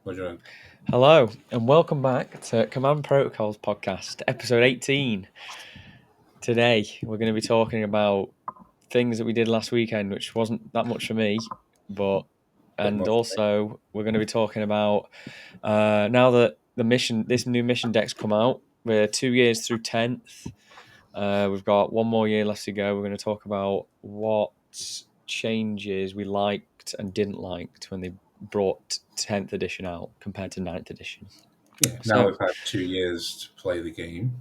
What do you want? Hello, and welcome back to Command Protocols Podcast, episode 18. Today, we're going to be talking about things that we did last weekend, which wasn't that much for me, Bit and more. also we're going to be talking about now that this new mission deck's come out. We're 2 years through 10th. We've got one more year left to go. We're going to talk about what changes we liked and didn't like when they brought 10th edition out compared to 9th edition. Yeah. Now So, we've had 2 years to play the game.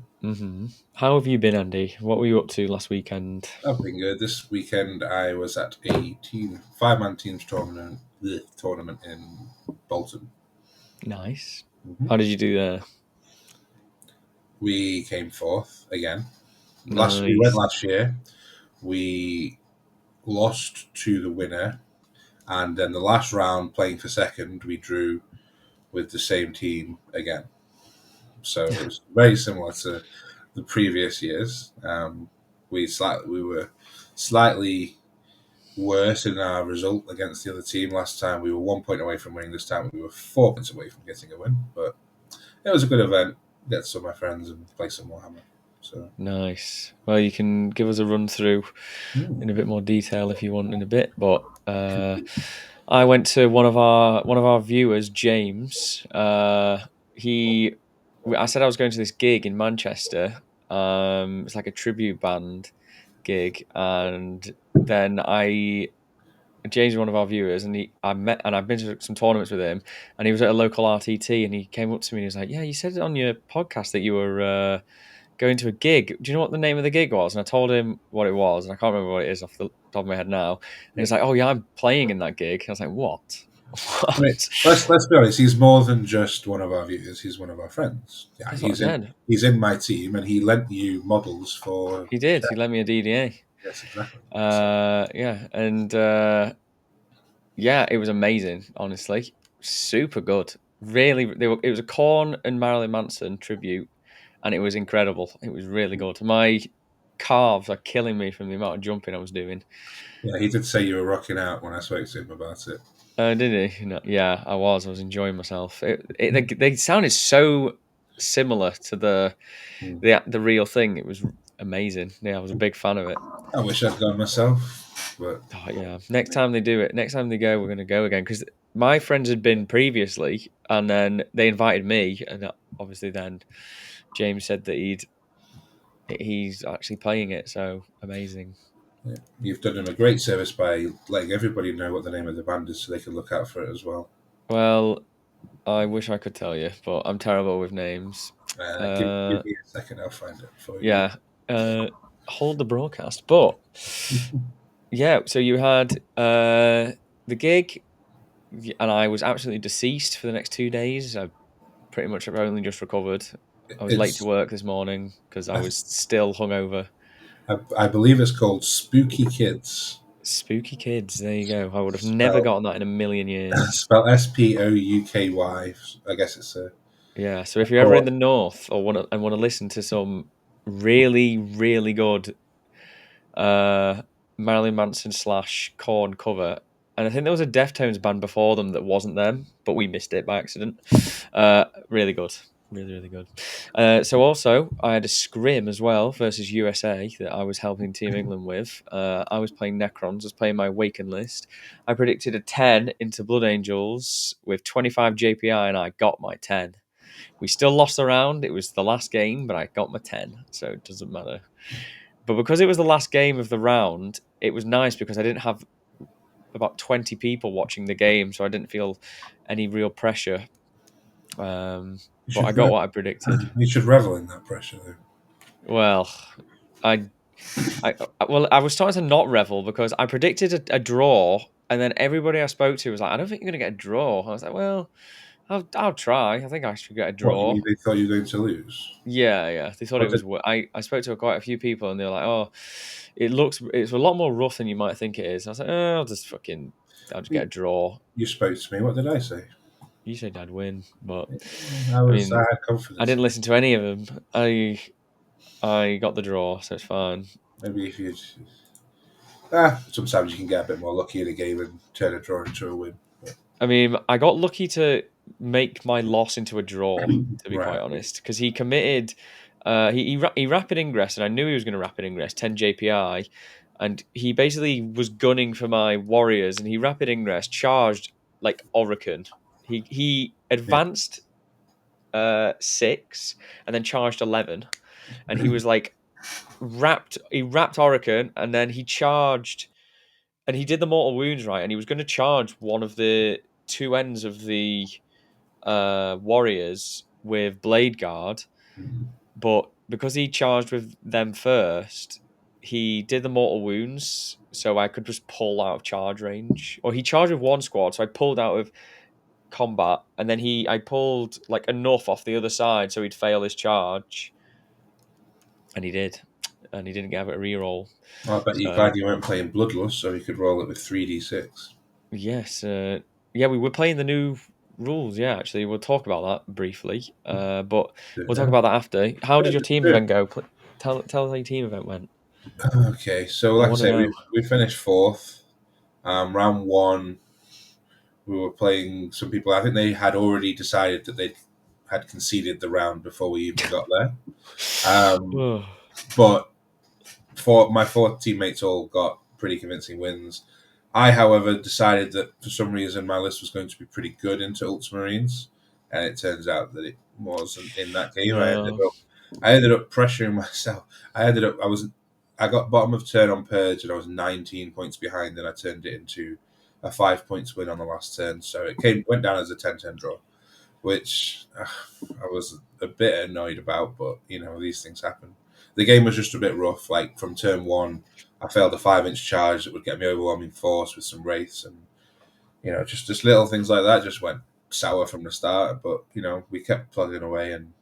how have you been, Andy? What were you up to last weekend? I've been good. This weekend I was at a five-man teams tournament in Bolton. Nice. hmm How did you do there? We came fourth again. We went Nice. last year. We lost to the winner, and then the last round, playing for second, we drew with the same team again. So it was very similar to the previous years. We were slightly worse in our result against the other team. Last time we were 1 point away from winning. This time we were 4 points away from getting a win. But it was a good event. Get some of my friends and play some Warhammer. So Nice. Well, you can give us a run through in a bit more detail if you want in a bit. But I went to one of our viewers, James. I said I was going to this gig in Manchester. It's like a tribute band gig, and then James is one of our viewers, and I've been to some tournaments with him, and he was at a local RTT, and he came up to me and he was like, "Yeah, you said it on your podcast that you were going to a gig. Do you know what the name of the gig was?" And I told him what it was, and I can't remember what it is off the top of my head now. And he's like, "Oh yeah, I'm playing in that gig." I was like, "What? I mean, What?" let's be honest. He's more than just one of our viewers. He's one of our friends. Yeah, That's what I said. he's in my team, and he lent you models for. He did. He lent me a DDA. Yes, exactly. So, Yeah, and yeah, it was amazing. Honestly, super good. Really, it was a Korn and Marilyn Manson tribute, and it was incredible. It was really good. My calves are killing me from the amount of jumping I was doing. yeah, he did say you were rocking out when I spoke to him about it. Did he? No, yeah, I was. I was enjoying myself. They sounded so similar to Mm. the real thing. It was amazing. Yeah, I was a big fan of it. I wish I'd gone myself, but Oh, yeah. Next time they do it, next time they go, we're going to go again because my friends had been previously, and then they invited me, and obviously then James said that he's actually playing it. So amazing. yeah, you've done him a great service by letting everybody know what the name of the band is so they can look out for it as well. Well, I wish I could tell you, but I'm terrible with names. Give me a second, I'll find it for you. Yeah. Hold the broadcast. But yeah, so you had the gig, and I was absolutely deceased for the next 2 days. I pretty much have only just recovered. I was late to It's work this morning because I I, was still hungover. I believe it's called Spooky Kids. Spooky Kids, there you go. I would have never Spelled gotten that in a million years. spelled SPOUKY. I guess it's Yeah, so if a you're ever in co-op. the north or want to listen to some really, really good uh, Marilyn Manson / Korn cover, and I think there was a Deftones band before them that wasn't them, but we missed it by accident. Really good, really, really good. So also, I had a scrim as well versus USA that I was helping Team England with. I was playing Necrons, I was playing my Waken list. I predicted a 10 into Blood Angels with 25 JPI, and I got my 10. We still lost the round. It was the last game, but I got my 10, so it doesn't matter. But because it was the last game of the round, it was nice because I didn't have about 20 people watching the game, so I didn't feel any real pressure. You But I should got what I predicted. you should revel in that pressure, though. Well, I, I was starting to not revel because I predicted a draw, and then everybody I spoke to was like, "I don't think you're going to get a draw." I was like, "Well, I'll try. I think I should get a What you draw." mean? They thought you were going to lose. Yeah, yeah. They thought it What was. did I spoke to quite a few people, and they were like, "Oh, it's a lot more rough than you might think it is." I was like, "Oh, I'll just get a draw." you spoke to me? What did I say? You said I'd win, but I I was I mean, had I confidence. didn't listen to any of them. I got the draw, so it's fine. Maybe if you sometimes you can get a bit more lucky in a game and turn a draw into a win. I mean, I got lucky to make my loss into a draw, to be Right. quite honest, because he committed. He rapid ingress, and I knew he was going to rapid ingress 10 JPI, and he basically was gunning for my warriors, and he rapid ingress charged like Oracle. He Yeah. advanced 6 and then charged 11, and he was like wrapped Oracle, and then he charged, and he did the mortal wounds right, and he was going to charge one of the two ends of the warriors with blade guard, but because he charged with them first, he did the mortal wounds, so I could just pull out of charge range. Or he charged with one squad, so I pulled out of combat, and then I pulled like enough off the other side so he'd fail his charge, and he did, and he didn't get a reroll. Well, I bet you're So glad you weren't playing Bloodlust, so you could roll it with 3d6. yes, yeah, we were playing the new rules. Yeah, actually, we'll talk about that briefly. But we'll talk Yeah. about that after. How did your team Yeah. event go? Tell us how your team event went. Okay, so I like I want to say, know. we finished fourth. Round one, we were playing some people. I think they had already decided that they had conceded the round before we even got there. Um, Ugh. but for my four teammates all got pretty convincing wins. I, however, decided that for some reason my list was going to be pretty good into Ultramarines, and it turns out that it wasn't in that game. No. I ended up pressuring myself. I got bottom of turn on Purge, and I was 19 points behind, and I turned it into a 5 points win on the last turn. So it went down as a 10-10 draw, which I was a bit annoyed about, but these things happen. The game was just a bit rough. Like from turn one, I failed a 5-inch charge that would get me overwhelming force with some wraiths, and just little things like that just went sour from the start. But we kept plugging away and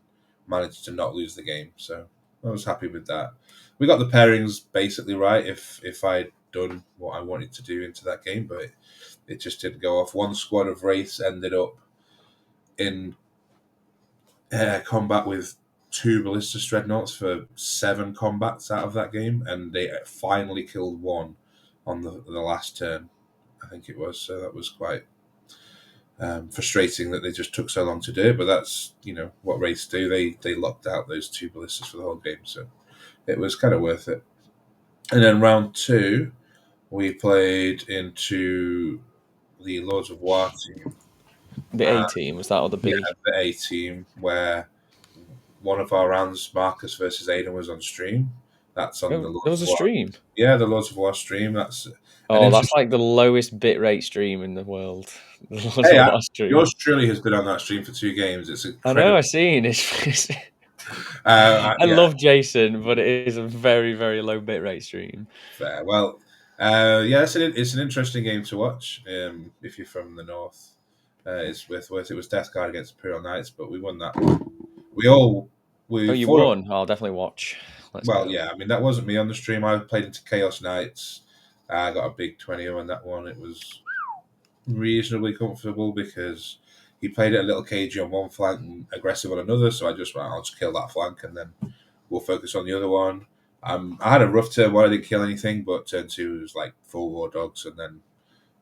managed to not lose the game. So I was happy with that. We got the pairings basically right. If I'd done what I wanted to do into that game, but it just didn't go off. One squad of wraiths ended up in combat with two ballista dreadnoughts for 7 combats out of that game, and they finally killed one on the last turn, I think it was. So that was quite frustrating that they just took so long to do it. But that's what wraiths do. They locked out those two ballistas for the whole game, so it was kind of worth it. And then round two, we played into the Lords of War team. The A team was that, or the Yeah, B? the A team, where one of our rounds, Marcus versus Aiden, was on stream. That's on the Oh, there Lords was of a War. stream. Yeah, the Lords of War stream. That's an Oh, that's interesting. like the lowest bitrate stream in the world. The Lords Hey, of War stream. yours truly has been on that stream for 2 games. It's I know. incredible. I've seen it. I Yeah, love Jason, but it is a very, very low bitrate stream. fair. Well, yeah, it's an interesting game to watch. If you're from the north, it's worth it. Was Death Guard against Imperial Knights, but we won that one. We all Oh, we you fought. won. I'll definitely watch. Let's Well, go. yeah, I mean that wasn't me on the stream. I played into Chaos Knights. I got a big 20 on that one. It was reasonably comfortable because he played it a little cagey on one flank and aggressive on another. So I just went, I'll just kill that flank and then we'll focus on the other one. I had a rough turn where I didn't kill anything, but turn two was like 4 war dogs and then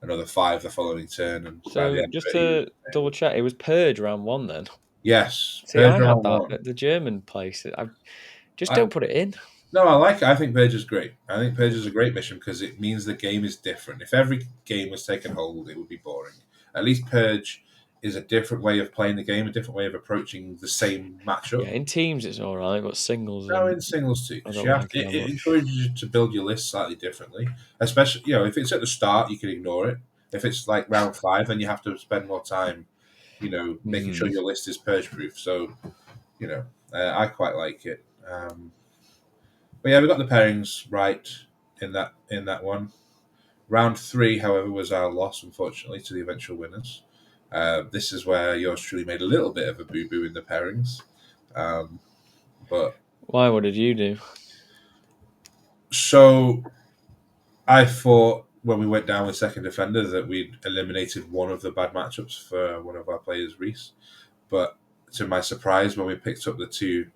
another 5 the following turn. And by the So end just of it, he was to double check, it was Purge round one then. yes, See, Purge I had round that one. at the German place. I just I, don't put it in. No, I like it. I think Purge is great. I think Purge is a great mission because it means the game is different. If every game was taken hold, it would be boring. At least Purge is a different way of playing the game, a different way of approaching the same matchup. Yeah, in teams it's all right, but singles No, and in singles too, I because don't like it that it much. encourages you to build your list slightly differently. Especially, if it's at the start, you can ignore it. If it's like round 5, then you have to spend more time, making sure Hmm. your list is purge proof. So, I quite like it. But yeah, we got the pairings right in that one. Round 3, however, was our loss, unfortunately, to the eventual winners. This is where yours truly made a little bit of a boo boo in the pairings. Um, but Why? What did you do? so I thought when we went down with second defender that we'd eliminated one of the bad matchups for one of our players, Reese. But to my surprise, when we picked up the two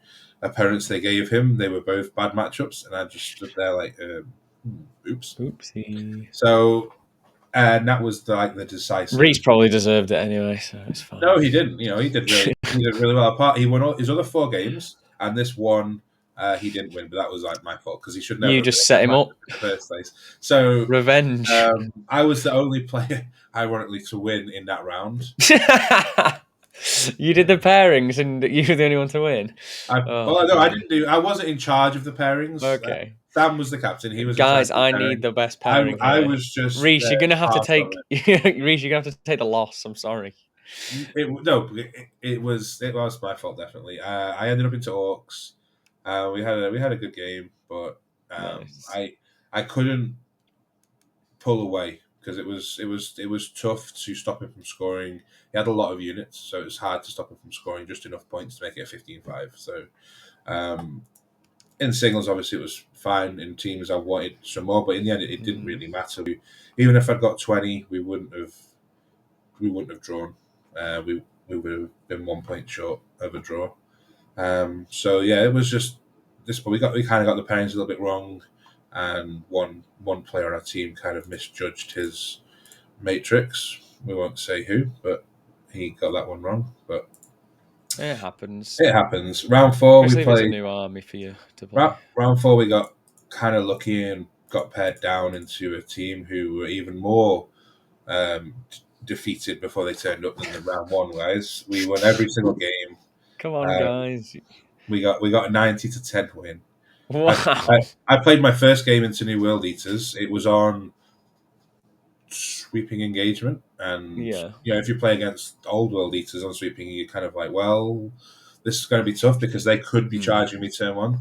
opponents they gave him, they were both bad matchups, and I just stood there like, oops. Oopsie. So and that was the decisive. Reese probably deserved it anyway, so it's fine. No, he didn't. He did really well. Apart, he won all his other 4 games, and this one he didn't win. But that was like my fault because he should never You have been just in set the him match up. in the first place. So Revenge. I was the only player, ironically, to win in that round. You did the pairings, and you were the only one to win. Oh Well, no, I dear. didn't do. I wasn't in charge of the pairings. Okay, Sam was the captain. He was in charge guys, of the I need pairing. the best I, pairing I here. was just Reese, you're gonna have to part of take. Reese, you're gonna have to take the loss. I'm sorry. it was my fault definitely. I ended up into Orcs. We had a good game, but Nice. I couldn't pull away because it was tough to stop him from scoring. He had a lot of units, so it was hard to stop him from scoring just enough points to make it a 15-5. So um, in singles, obviously, it was fine. In teams, I wanted some more, but in the end, it didn't really matter. Even if I'd got 20, we wouldn't have drawn. We would have been 1 point short of a draw. So yeah, it was just this. But we kind of got the pairings a little bit wrong, and one player on our team kind of misjudged his matrix. We won't say who, but he got that one wrong. But It happens. it happens. Round four, we Especially if it's a played. new army for you to play. Round four, we got kind of lucky and got paired down into a team who were even more defeated before they turned up than the round one guys. We won every single game. Come on, Uh, guys. we got a 90-10 win. I, Wow. I played my first game into New World Eaters. It was on sweeping engagement, and Yeah. if you play against old World Eaters on sweeping, you're kind of like, well, this is going to be tough because they could be charging me turn one.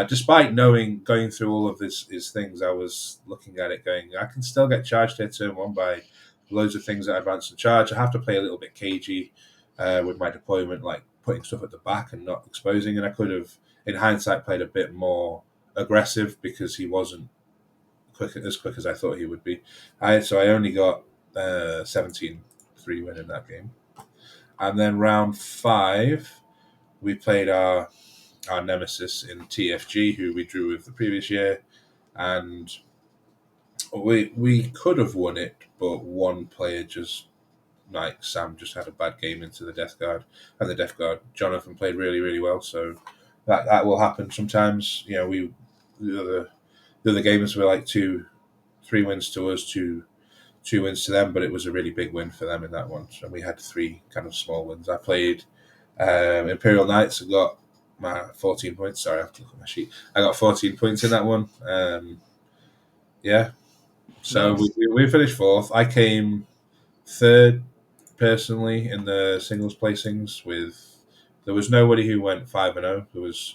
Despite going through all of these things, I was looking at it going, I can still get charged here turn one by loads of things that advance and charge. I have to play a little bit cagey with my deployment, like putting stuff at the back and not exposing. And I could have, in hindsight, played a bit more aggressive because he wasn't as quick as I thought he would be. So I only got 17-3 win in that game. And then round 5, we played our nemesis in TFG, who we drew with the previous year, and we could have won it, but one player Sam just had a bad game into the Death Guard, and the Death Guard Jonathan played really really well. So that will happen sometimes. The other games were like 3 wins to us, two wins to them, but it was a really big win for them in that one. And we had 3 kind of small wins. I played Imperial Knights. I got my 14 points. Sorry, I have to look at my sheet. I got 14 points in that one. Yeah. So Nice. we finished 4th. I came 3rd personally in the singles placings there was nobody who went 5-0. There was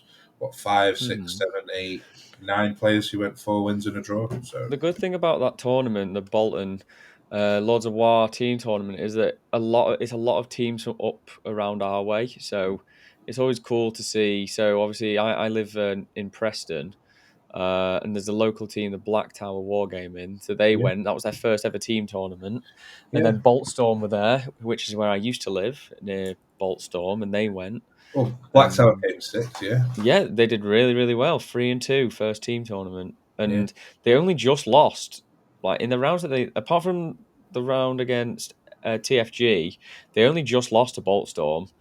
5, 6, 7, 8, 9 players who went 4 wins and a draw. So The good thing about that tournament, the Bolton Lords of War team tournament, is that it's a lot of teams from up around our way. So it's always cool to see. So obviously, I live in Preston, and there's a local team, the Black Tower Wargaming. So they yeah, went. That was their first ever team tournament, and yeah. then Boltstorm were there, which is where I used to live near Boltstorm, and they went. Well, Black Tower And came 6th. Yeah, yeah, they did really, really well. 3-2, first team tournament, yeah, and they only just lost. Like in the rounds that apart from the round against TFG, they only just lost to Boltstorm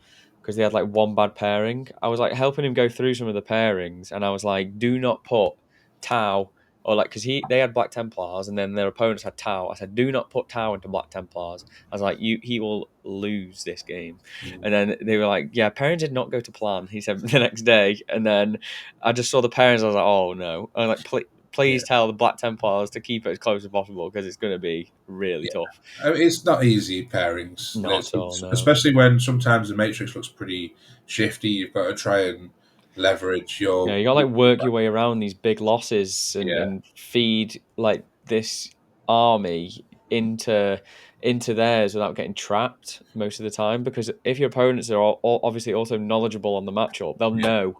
because they had like one bad pairing. I was like helping him go through some of the pairings, and I was like, "Do not put Tau." Or like, because they had Black Templars, and then their opponents had Tau. I said, "Do not put Tau into Black Templars." I was like, he will lose this game." mm, And then they were like, "Yeah, pairings did not go to plan." He said the next day, and then I just saw the pairings. I was like, "Oh no!" I was like, yeah, Please tell the Black Templars to keep it as close as possible because it's going to be really yeah. tough." I mean, it's not easy pairings, Not at all, no. especially when sometimes the matrix looks pretty shifty. You've got to try and leverage Yeah, your. you got to like work your way around these big losses Yeah, and feed like this army into theirs without getting trapped most of the time. Because if your opponents are obviously also knowledgeable on the matchup, they'll yeah, know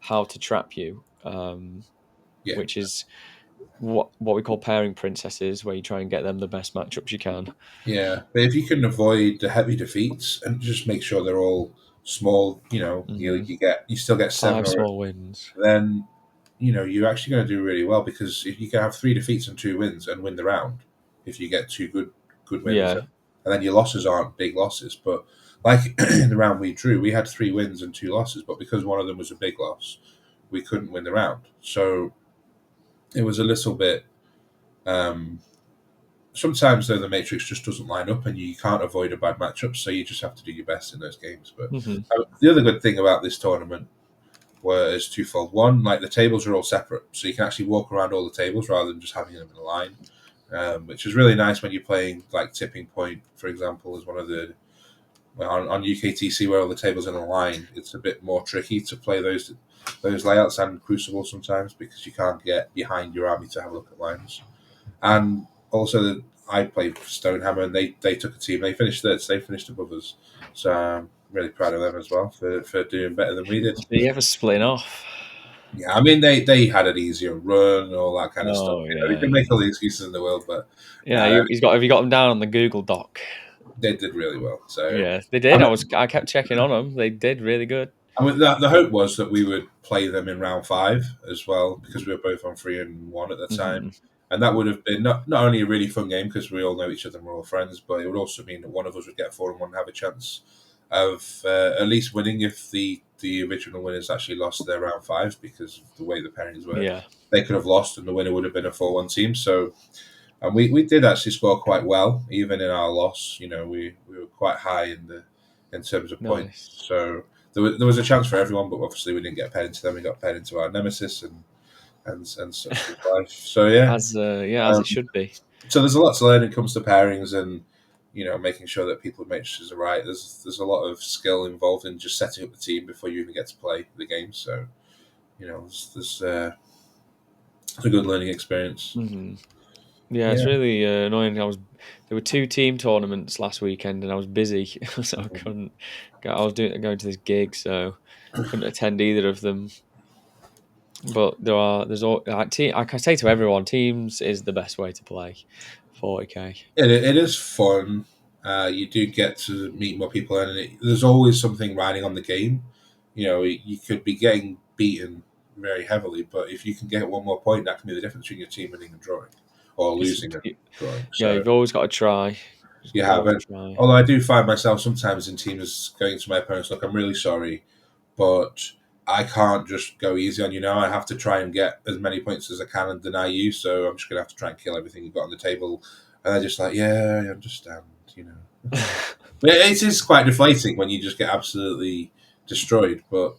how to trap you. yeah, Which is what we call pairing princesses, where you try and get them the best matchups you can. yeah. But if you can avoid the heavy defeats and just make sure they're all small, Hmm. you still get 7 Five or small wins. then you're actually going to do really well because if you can have 3 defeats and 2 wins and win the round, if you get two good wins, Yeah. and then your losses aren't big losses. But like in the round we drew, we had 3 wins and 2 losses, but because one of them was a big loss, we couldn't win the round. So it was a little bit. Sometimes though the matrix just doesn't line up, and you can't avoid a bad matchup, so you just have to do your best in those games. But Hmm. the other good thing about this tournament was twofold. One, like the tables are all separate, so you can actually walk around all the tables rather than just having them in a line, which is really nice when you're playing like Tipping Point, for example, is one of the on UKTC where all the tables are in a line. It's a bit more tricky to play those layouts and Crucible sometimes because you can't get behind your army to have a look at lines. And also, I played Stonehammer, and they took a team. They finished third, so they finished above us. So I'm really proud of them as well for doing better than we did. So you ever splitting off? Yeah, I mean they had an easier run, all that kind of stuff. Oh You know, you yeah, can make all the excuses in the world, but yeah. no, He's got. Have you got them down on the Google Doc? they did really well. So Yeah, they I did. mean, I kept checking on them. They did really good. the hope was that we would play them in round 5 as well because we were both on 3-1 at the time. Hmm. And that would have been not only a really fun game because we all know each other and we're all friends, but it would also mean that one of us would get 4-1 and have a chance of at least winning if the original winners actually lost their round 5 because of the way the pairings were. Yeah, They could have lost and the winner would have been a 4-1 team. So, and we did actually score quite well, even in our loss. You know, we were quite high in terms of points. nice. So there was a chance for everyone, but obviously we didn't get paired into them. We got paired into our nemesis and such is life. So yeah, As it should be. so there's a lot to learn when it comes to pairings and making sure that people matrices are right. There's a lot of skill involved in just setting up the team before you even get to play the game. So it's a good learning experience. Hmm. Yeah, it's Yeah. really annoying. There were 2 team tournaments last weekend, and I was busy, so I couldn't. I was going to this gig, so couldn't attend either of them. But there's all I can say to everyone, teams is the best way to play 40k. It is fun. You do get to meet more people, and there's always something riding on the game. You could be getting beaten very heavily, but if you can get one more point, that can be the difference between your team winning and drawing, or It's, losing and drawing. yeah, So you've always got to try. Just you got to have always it. try. Although I do find myself sometimes in teams going to my opponents, look, I'm really sorry, but I can't just go easy on you now. I have to try and get as many points as I can and deny you. So I'm just going to have to try and kill everything you've got on the table. And they're just like, yeah, I understand, But it is quite deflating when you just get absolutely destroyed. But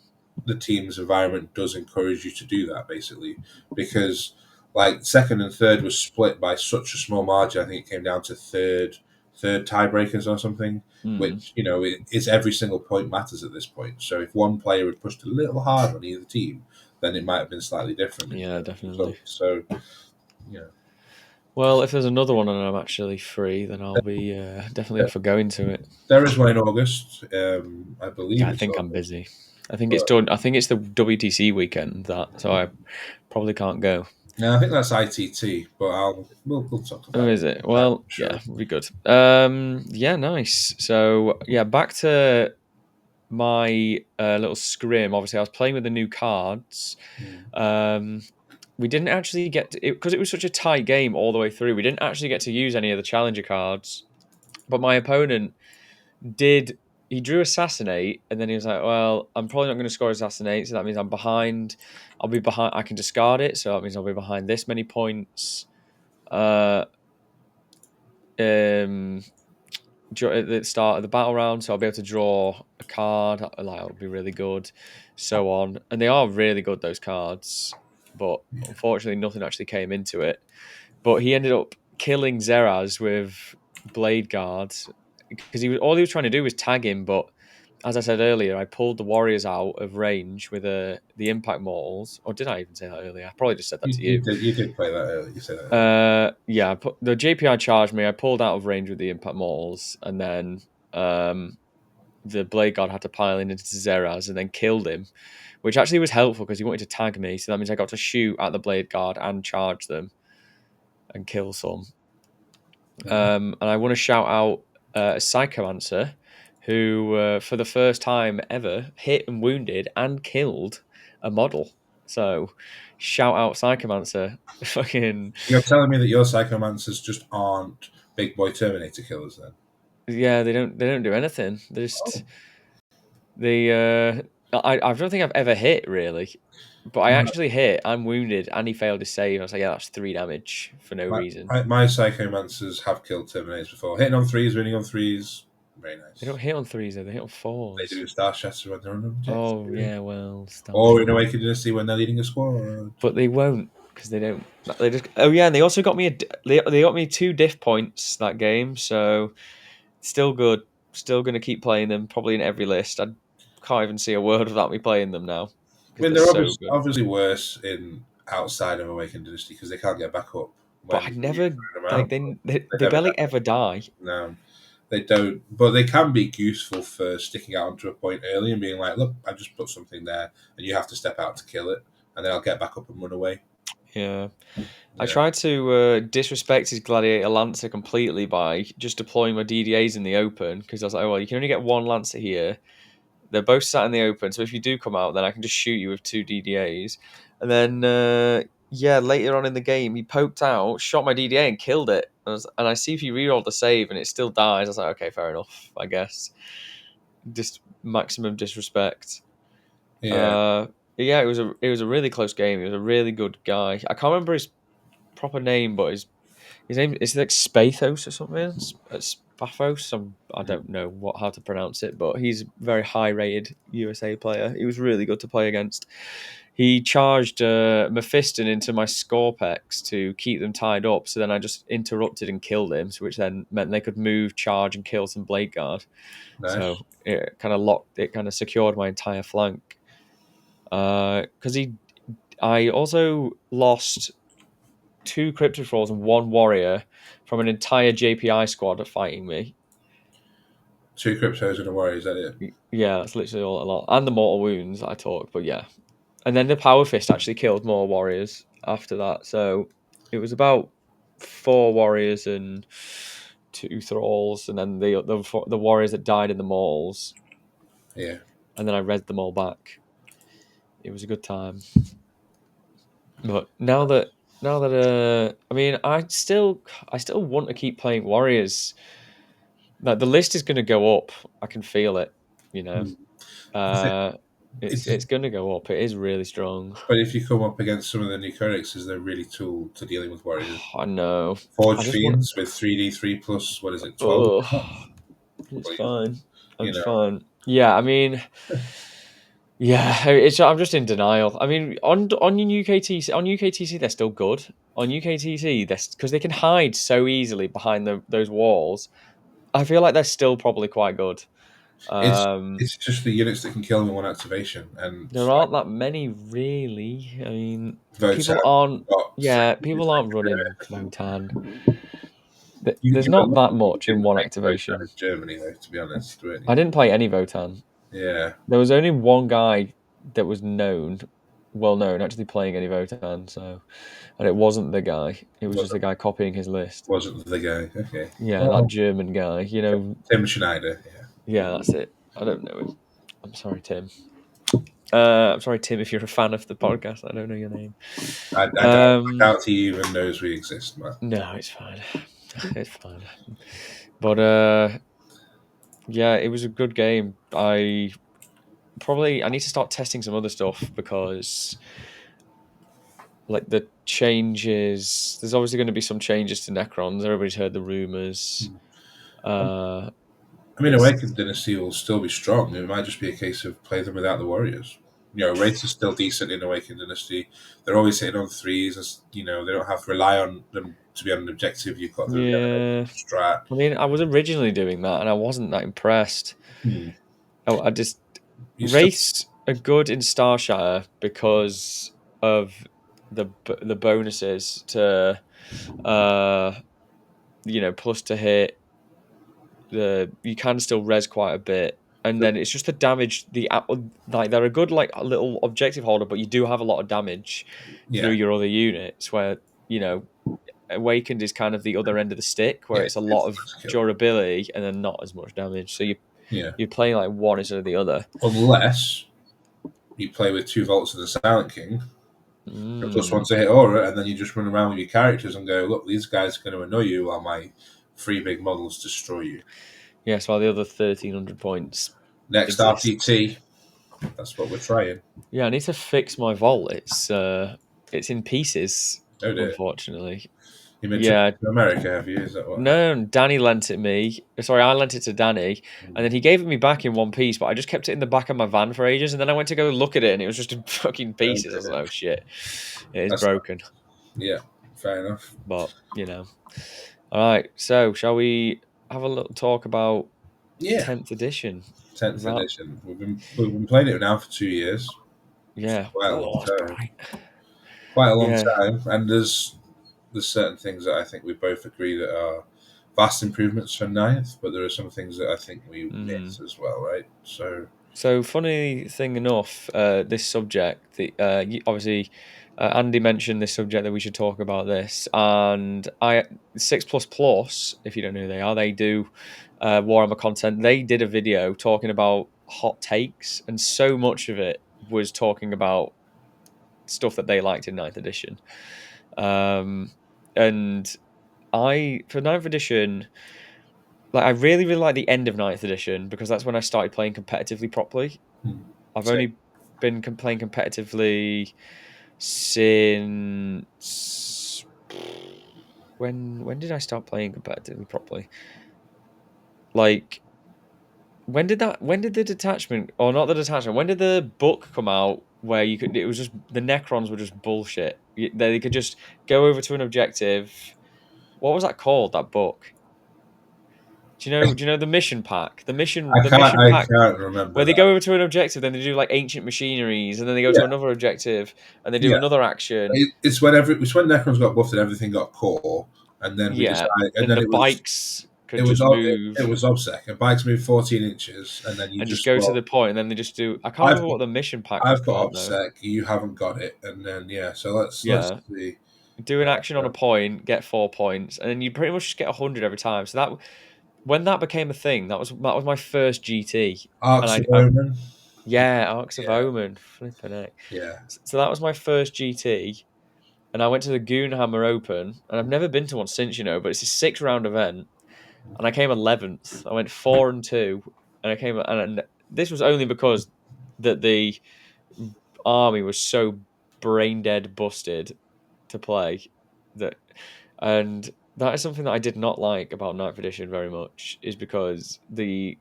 the team's environment does encourage you to do that, basically, because like second and third was split by such a small margin. I think it came down to third tiebreakers or something. Mm, Which it's every single point matters at this point. So if one player had pushed a little hard on either team, then it might have been slightly different in yeah, terms of definitely. results. So yeah. Well, if there's another one and I'm actually free, then I'll be definitely up for going to it. There is one in August. I Yeah, believe I it's think I'm August. busy. I think it's But done. I think it's the WTC weekend so I probably can't go. no, I think that's ITT, but we'll talk Oh, about it is it? for Well, yeah, sure. it'll be good. Yeah, nice. So yeah, back to my little scrim. Obviously, I was playing with the new cards. Mm. Um, we didn't actually get to, because it was such a tight game all the way through. We didn't actually get to use any of the challenger cards, but my opponent did. He drew assassinate, and then he was like, "Well, I'm probably not going to score assassinate, so that means I'm behind. I'll be behind. I can discard it, so that means I'll be behind this many points." Uh, um, at the start of the battle round, so I'll be able to draw a card. Like it'll be really good, so on. And they are really good, those cards, but unfortunately, nothing actually came into it. But he ended up killing Zeraz with Blade Guards because all he was trying to do was tag him. But as I said earlier, I pulled the warriors out of range with the impact mortals. Or did I even say that earlier? I probably just said that to you. You did play that earlier. You said that earlier. Yeah, the JPI charged me. I pulled out of range with the impact mortals, and then the blade guard had to pile in into Zeraz and then killed him, which actually was helpful because he wanted to tag me. So that means I got to shoot at the blade guard and charge them and kill some. And I want to shout out Psychomancer, who for the first time ever hit and wounded and killed a model. So, shout out Psychomancer. Fucking You're telling me that your Psychomancers just aren't big boy Terminator killers then? yeah, they don't do anything. They just Oh. they I don't think I've ever hit really. But I My, actually hit, I'm wounded, and he failed his save. I was like, yeah, that's 3 damage for no my, reason. my Psychomancers have killed Terminators before. Hitting on threes, winning on threes, very They nice. don't hit on threes though, they hit on They fours. do Star Shatter when they're on Oh objective. yeah, well, Or in Starshot. Awakened Dynasty when they're leading a squad. But they won't because they don't. They just. Oh yeah, and they also got me they got me 2 diff points that game, so still good. Still going to keep playing them probably in every list. I can't even see a word without me playing them now I because mean, they're they're so good. obviously worse in outside of Awakened Dynasty because they can't get back up But I when you're never throwing them like out. But they they never barely die. ever die. No, they don't. But they can be useful for sticking out onto a point early and being like, look, I just put something there and you have to step out to kill it. And then I'll get back up and run away. Yeah. I Yeah. tried to disrespect his Gladiator Lancer completely by just deploying my DDAs in the open because I was like, oh, well, you can only get 1 Lancer here. They're both sat in the open, so if you do come out, then I can just shoot you with 2 DDAs. And then, yeah, later on in the game, he poked out, shot my DDA, and killed it. And I see if you reroll the save and it still dies. I was like, okay, fair enough, I guess. Just maximum disrespect. Yeah. Uh, yeah, it was a really close game. He was a really good guy. I can't remember his proper name, but his name is like Spathos or something. Spathos. I don't know how to pronounce it, but he's a very high rated USA player. He was really good to play against. He charged Mephiston into my Scorpex to keep them tied up. So then I just interrupted and killed him, which then meant they could move, charge, and kill some Blade Guard. Nice. So it kind of locked. It kind of secured my entire flank. Because I also lost 2 Crypto Trolls and 1 Warrior from an entire JPI squad fighting me. 2 Cryptos and a Warrior, is that it? Yeah, that's literally all a lot. And the Mortal Wounds I talked, but yeah. And then the Power Fist actually killed more Warriors after that. So it was about 4 Warriors and 2 Thralls, and then the Warriors that died in the malls. Yeah. And then I read them all back. It was a good time. But now that I mean, I still want to keep playing Warriors. Like the list is going to go up. I can feel it. You know, Hmm. uh, It's, it's going to go up. It is really strong. but if you come up against some of the new codexes, they're really tool to dealing with Warriors. I know. I Forge just want. Fiends with 3D3 plus, what is it, 12? Oh, it's Please. fine. You I'm know, fine. Yeah, I mean, yeah. I'm just in denial. I mean, on UKTC they're still good. On UKTC, they're because they can hide so easily behind those walls. I feel like they're still probably quite good. it's Um, it's just the units that can kill them in one activation. And there like aren't that many really. I mean, Votan, people aren't. got 3 Yeah, units people that aren't can running Votan. You, There's you were not that lucky much you in didn't one play Votan activation. in Germany, though, to be honest, weren't I you? didn't play any Votan. Yeah. There was only one guy that was well known, actually playing any Votan. So, and it wasn't the guy. It was just Wasn't, the guy copying his list. wasn't the guy. Okay. Yeah, that Well, German guy. You know. Tim Schneider, yeah. Yeah, that's it. I don't know him. I'm sorry, Tim. I'm sorry, Tim, if you're a fan of the podcast. I don't know your name. I doubt he even knows we exist, Matt. No, it's fine. It's fine. But yeah, it was a good game. I need to start testing some other stuff because like the changes. There's obviously going to be some changes to Necrons. Everybody's heard the rumors. Uh, I mean, it's Awakened Dynasty will still be strong. It might just be a case of play them without the Warriors. You know, Wraiths are still decent in Awakened Dynasty. They're always hitting on threes. As you know, they don't have to rely on them to be on an objective. You've got the yeah. strat. I mean, I was originally doing that, and I wasn't that impressed. Hmm. I just You still, Wraiths are good in Starshire because of the bonuses to uh plus to hit. You can still res quite a bit, and then it's just the damage. Like they're a good like a little objective holder, but you do have a lot of damage through yeah, your other units. Where you know Awakened is kind of the other end of the stick, where yeah, it's a lot it's of less kill. durability and then not as much damage. So Yeah, you're playing like one instead of the other. unless you play with 2 volts of the Silent King, A +1 Mm. to hit aura, and then you just run around with your characters and go, look, these guys are going to annoy you while my 3 big models destroy you. Yes, while the other 1,300 points Next exists. RTT, that's what we're trying. Yeah, I need to fix my vault. It's in pieces, Oh dear. unfortunately. You been Yeah, to America, have you? Is that what happened? no, Danny lent it me. Sorry, I lent it to Danny, and then he gave it me back in one piece. But I just kept it in the back of my van for ages, and then I went to go look at it, and it was just in fucking Oh pieces. I was dear. like, "Oh shit, it is That's not, broken." yeah, fair enough. But all right. So, shall we have a little talk about Yeah, 10th edition? 10th That edition. We've been playing it now for 2 years. It's yeah. quite a long Oh, it's time. bright. Quite a long Yeah. time, and there's certain things that I think we both agree that are vast improvements for ninth, but there are some things that I think we Mm. miss as well, right? So So, funny thing enough, this subject, obviously, Andy mentioned this subject that we should talk about this, and I 6++, if you don't know who they are, they do Warhammer content. They did a video talking about hot takes, and so much of it was talking about stuff that they liked in ninth edition. And for ninth edition, like I really, really like the end of ninth edition because that's when I started playing competitively properly. I've same. only been playing competitively since when did I start playing competitively properly? Like when did the detachment or not the detachment? When did the book come out where you could? It was just the Necrons were just bullshit. They could just go over to an objective. What was that called? That book? Do you know the mission pack? The mission I pack can't where remember they go that. over to an objective, then they do like ancient machineries, and then they go to Yeah, another objective, and they do yeah. another action. It's when Necrons got buffed and everything got core, and then we Yeah, decided, and and then the it was bikes it could was just ob- it, it move was obsec, and bikes moved 14 inches, and then you and just just go to well, the point, and then they just do. I can't I've remember what the mission pack was I've got called though. obsec, you haven't got it, and then yeah, so let's Yeah, see. do an action on a Uh, point, get 4 points, and then you pretty much just get 100 every time. So that when that became a thing, that was my first GT, and Arcs of I Omen. yeah, Arcs of Yeah, Omen, flipping it. yeah. So that was my first GT, and I went to the Goonhammer Open, and I've never been to one since, but it's a 6 round event, and I came 11th. I went 4-2, and I came, and this was only because that the army was so brain dead busted to play that, and that is something that I did not like about Ninth Edition very much, is because the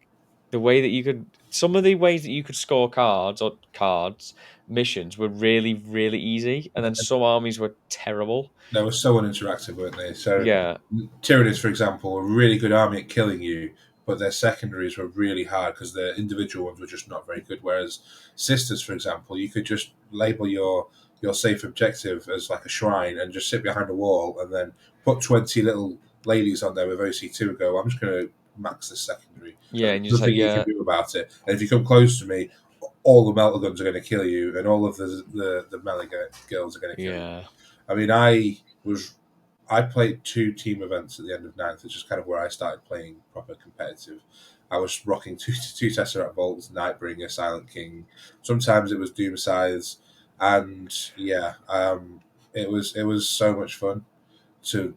way that you could some of the ways that you could score cards missions were really really easy, and then some armies were terrible. They were so uninteractive, weren't they? So Yeah, Tyranids, for example, were a really good army at killing you, but their secondaries were really hard because their individual ones were just not very good. Whereas Sisters, for example, you could just label your safe objective as like a shrine and just sit behind a wall and then put 20 little ladies on there with OC2 and go, I'm just going to max this secondary. yeah, And and there's you're just like, nothing you can yeah, do about it. And if you come close to me, all the melter guns are going to kill you, and all of the melee girls are going to kill you. yeah, I mean, I played 2 team events at the end of ninth, which is kind of where I started playing proper competitive. I was rocking two Tesseract Bolts, Nightbringer, Silent King. Sometimes it was Doom Scythes, and yeah, it was so much fun to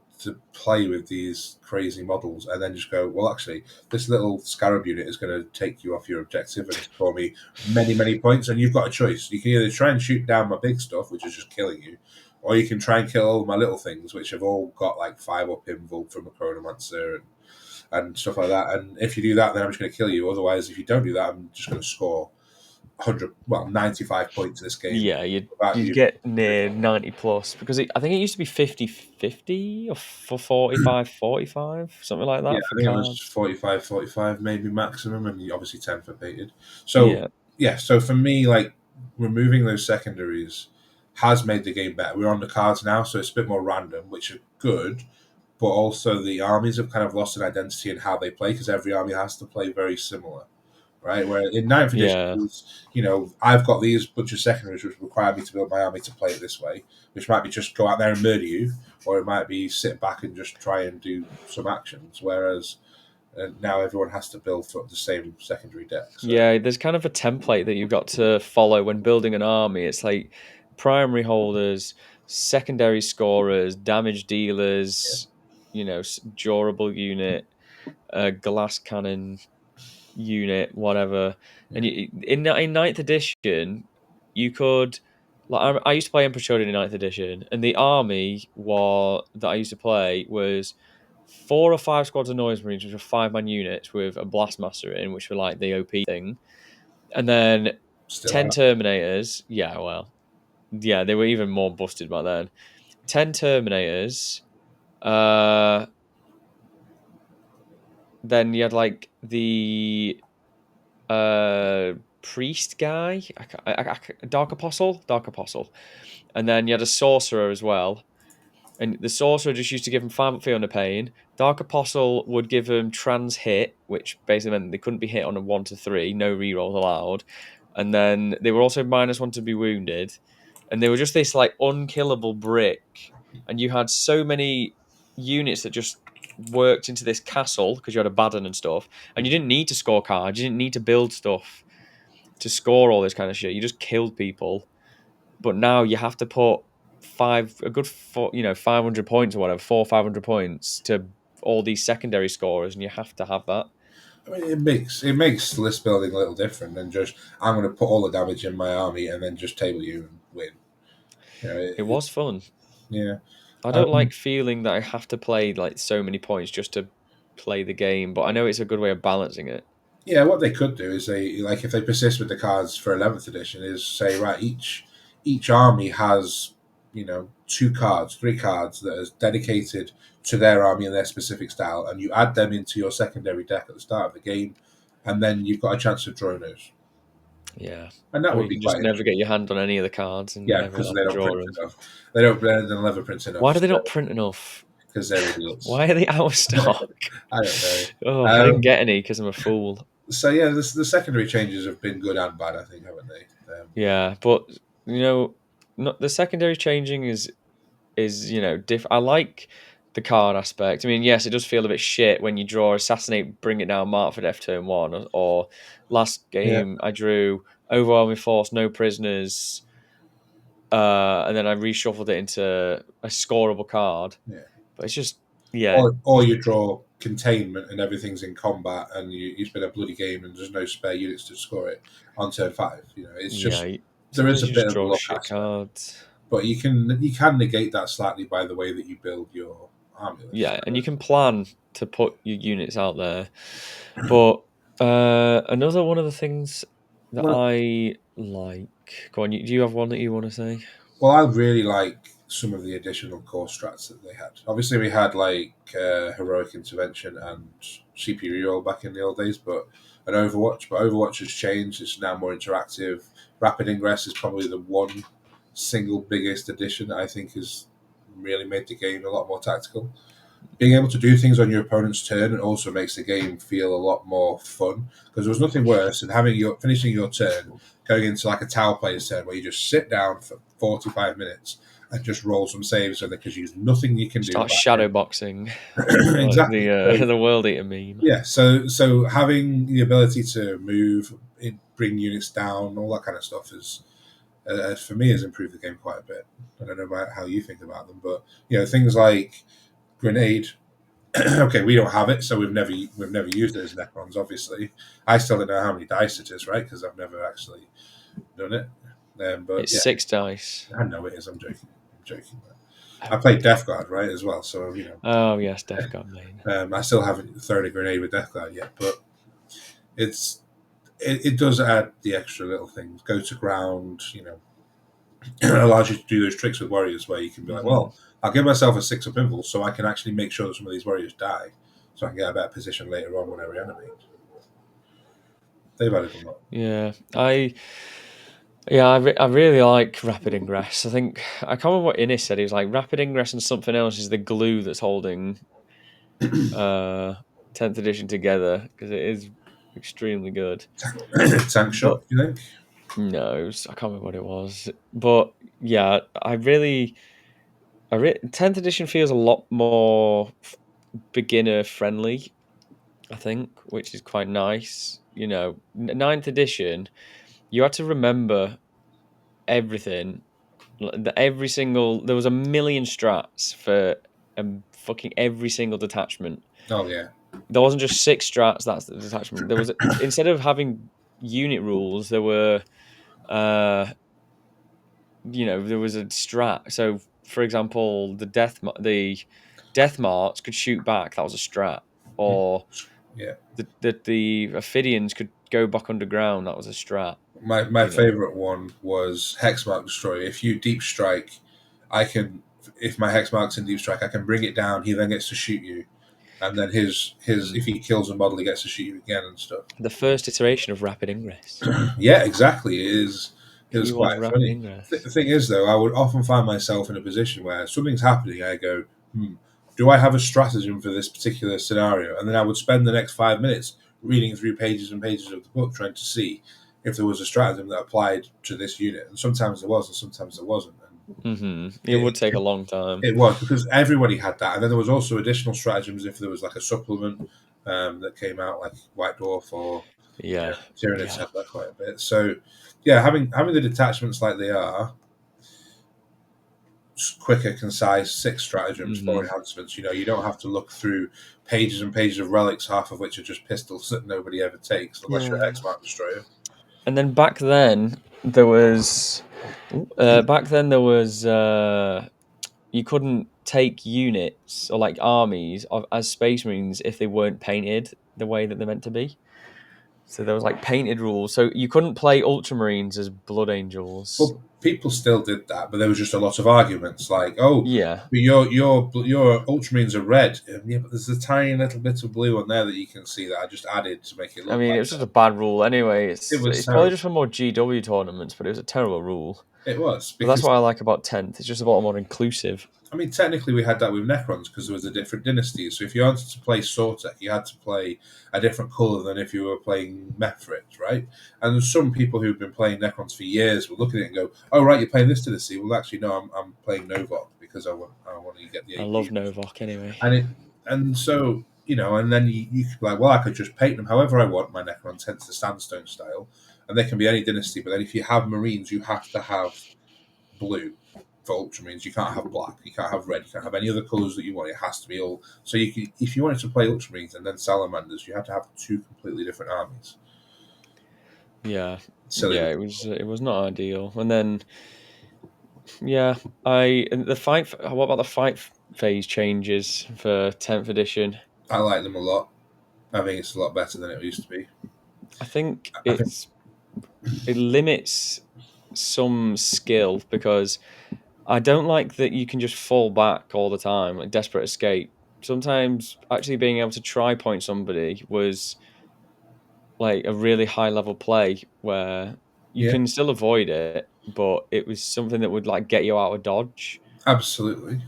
play with these crazy models and then just go, well, actually, this little Scarab unit is going to take you off your objective and score me many, many points. And you've got a choice. You can either try and shoot down my big stuff, which is just killing you, or you can try and kill all my little things, which have all got like 5-up invul from a Chronomancer and stuff like that. And if you do that, then I'm just going to kill you. Otherwise, if you don't do that, I'm just going to score 95 points this game yeah. without You'd you. get near 90 plus because I think it used to be 50-50 or for 45-45, something like Yeah, that for I think it was cards. 45 maybe maximum, and obviously 10 for painted. So, Yeah, yeah, so for me, like, removing those secondaries has made the game better. We're on the cards now, so it's a bit more random, which is good, but also the armies have kind of lost an identity in how they play because every army has to play very similar, right? Where in ninth edition, yeah, I've got these bunch of secondaries which require me to build my army to play it this way, which might be just go out there and murder you, or it might be sit back and just try and do some actions. Whereas now everyone has to build for the same secondary deck. So yeah. There's kind of a template that you've got to follow when building an army. It's like primary holders, secondary scorers, damage dealers, durable unit, glass cannon unit, whatever. And in ninth edition, you could. Like I used to play Emperor Children in ninth edition, and the army that I used to play was 4 or 5 squads of noise marines, which were 5-man units with a blastmaster in, which were like the OP thing, and then Still 10 are. Terminators. Yeah, well, yeah, they were even more busted back then. 10 Terminators. Uh, then you had like the priest guy, Dark Apostle, and then you had a sorcerer as well. And the sorcerer just used to give him 5 feel on the pain. Dark Apostle would give him trans hit, which basically meant they couldn't be hit on a 1 to 3, no rerolls allowed. And then they were also -1 to be wounded. And they were just this like unkillable brick. And you had so many units that just worked into this castle because you had a Baden and stuff. And you didn't need to score cards, you didn't need to build stuff to score all this kind of shit. You just killed people. But now you have to put 500 points or whatever, 500 points to all these secondary scorers, and you have to have that. I mean, it makes list building a little different than just I'm going to put all the damage in my army and then just table you and win. It was fun. Yeah. I don't Um, like feeling that I have to play like so many points just to play the game, but I know it's a good way of balancing it. yeah, what they could do is if they persist with the cards for 11th edition is say right each army has 2 cards, 3 cards that is dedicated to their army and their specific style, and you add them into your secondary deck at the start of the game, and then you've got a chance of drawing those, Yeah. and that Or would you be can just quite never get interesting. your hand on any of the cards and Yeah, never because have they to don't draw print them. enough. They'll never print Why enough do they not print enough? because they're idiots. Why are they out of stock? I don't know. Oh, I didn't Um, get any because I'm a fool. so yeah, the secondary changes have been good and bad, I think, haven't they? Yeah, but not the secondary changing is I like the card aspect. I mean, yes, it does feel a bit shit when you draw assassinate, bring it down, mark for death turn 1, or last Yeah, game I drew overwhelming force, no prisoners, and then I reshuffled it into a scoreable card. yeah. But it's just yeah, Or you draw containment and everything's in combat, and you spend a bloody game and there's no spare units to score it on turn 5. It's yeah. just there is Sometimes a you bit just of a draw luck shit aspect, cards. but you can negate that slightly by the way that you build your army list. Yeah, and you can plan to put your units out there. But another one of the things that Well, I like. Go on, do you have one that you want to say? Well, I really like some of the additional core strats that they had. Obviously, we had heroic intervention and CP reroll back in the old days, but Overwatch has changed. It's now more interactive. Rapid ingress is probably the one single biggest addition that I think has really made the game a lot more tactical. Being able to do things on your opponent's turn also makes the game feel a lot more fun, because there was nothing worse than finishing your turn, going into like a tower player's turn where you just sit down for 45 minutes and just roll some saves, and because there's nothing you can do Start back shadow boxing, then. like Exactly. the So, the world eater meme. yeah, so having the ability to move, bring units down, all that kind of stuff is, for me, has improved the game quite a bit. I don't know about how you think about them, but things like grenade. Okay, we don't have it, so we've never used it as Necrons. Obviously, I still don't know how many dice it is, right? Because I've never actually done it. But It's yeah, 6 dice. I know it is. I'm joking. I'm joking. I played Death Guard, right, as well. So Oh yes, Death Guard main. I still haven't thrown a grenade with Death Guard yet, but it does add the extra little things. Go to ground, allows you to do those tricks with warriors where you can be like, Hmm. well, I'll give myself a 6 up impulse so I can actually make sure that some of these warriors die, so I can get a better position later on when I reanimate. They've added a lot. Yeah, I really like rapid ingress. I think I can't remember what Innis said. He was like rapid ingress and something else is the glue that's holding 10th edition together because it is extremely good. Tank But shock, you think? no, I can't remember what it was. But yeah, 10th edition feels a lot more beginner friendly, I think, which is quite nice. Ninth edition, you had to remember everything Every single there was a million strats for fucking every single detachment. Oh yeah. There wasn't just 6 strats. That's the detachment. There was instead of having unit rules, there were there was a strat. So, for example, the death marks could shoot back. That was a strat. Or Yeah. the Ophidians could go back underground. That was a strat. My You know, favorite one was Hexmark Destroyer. If you deep strike, I can. If my Hexmark's in deep strike, I can bring it down. He then gets to shoot you, and then his if he kills a model, he gets to shoot you again and stuff. the first iteration of rapid ingress. Yeah, exactly. It was He was quite rapid funny. The ingress. thing is, though, I would often find myself in a position where something's happening. I go, do I have a stratagem for this particular scenario? And then I would spend the next 5 minutes reading through pages and pages of the book trying to see if there was a stratagem that applied to this unit. And sometimes there was, and sometimes there wasn't. And It would take a long time. it was because everybody had that, and then there was also additional stratagems if there was like a supplement that came out, like White Dwarf or Yeah, Tyranids yeah. had that quite a bit. So, yeah, having the detachments like they are, quicker, concise, 6 stratagems, 4 enhancements. You don't have to look through pages and pages of relics, half of which are just pistols that nobody ever takes unless you're Yeah. an X-Mark destroyer. And then back then there was you couldn't take units or like armies as Space Marines if they weren't painted the way that they're meant to be. So there was like painted rules. So you couldn't play Ultramarines as Blood Angels. Well, people still did that, but there was just a lot of arguments like, "Oh, Yeah. but your Ultramarines are red." Yeah, but there's a tiny little bit of blue on there that you can see that I just added to make it I look mean, it like was just that. a bad rule anyway. It was It's probably terrible. just for more GW tournaments, but it was a terrible rule. It was But that's because what I like about 10th. It's just a lot more inclusive. I mean, technically, we had that with Necrons because there was a different dynasty. So if you wanted to play Sortek, you had to play a different color than if you were playing Mephrits, right? And there's some people who've been playing Necrons for years will look at it and go, "Oh, right, you're playing this dynasty." Well, actually, no, I'm playing Novok because I want to get the I love AP. Novok anyway. And so and then you could be like, "Well, I could just paint them however I want." My Necrons, hence the sandstone style, and they can be any dynasty. But then if you have Marines, you have to have blue for Ultramarines. You can't have black. You can't have red. You can't have any other colours that you want. It has to be all. So if you wanted to play Ultramarines and then Salamanders, you had to have 2 completely different armies. Yeah. Silly. Yeah, it was not ideal. And then and the fight. What about the fight phase changes for 10th edition? I like them a lot. I think it's a lot better than it used to be. I think I think it limits some skill because I don't like that you can just fall back all the time, like desperate escape. Sometimes actually being able to try point somebody was like a really high level play where you yeah, can still avoid it, but it was something that would like get you out of dodge, absolutely.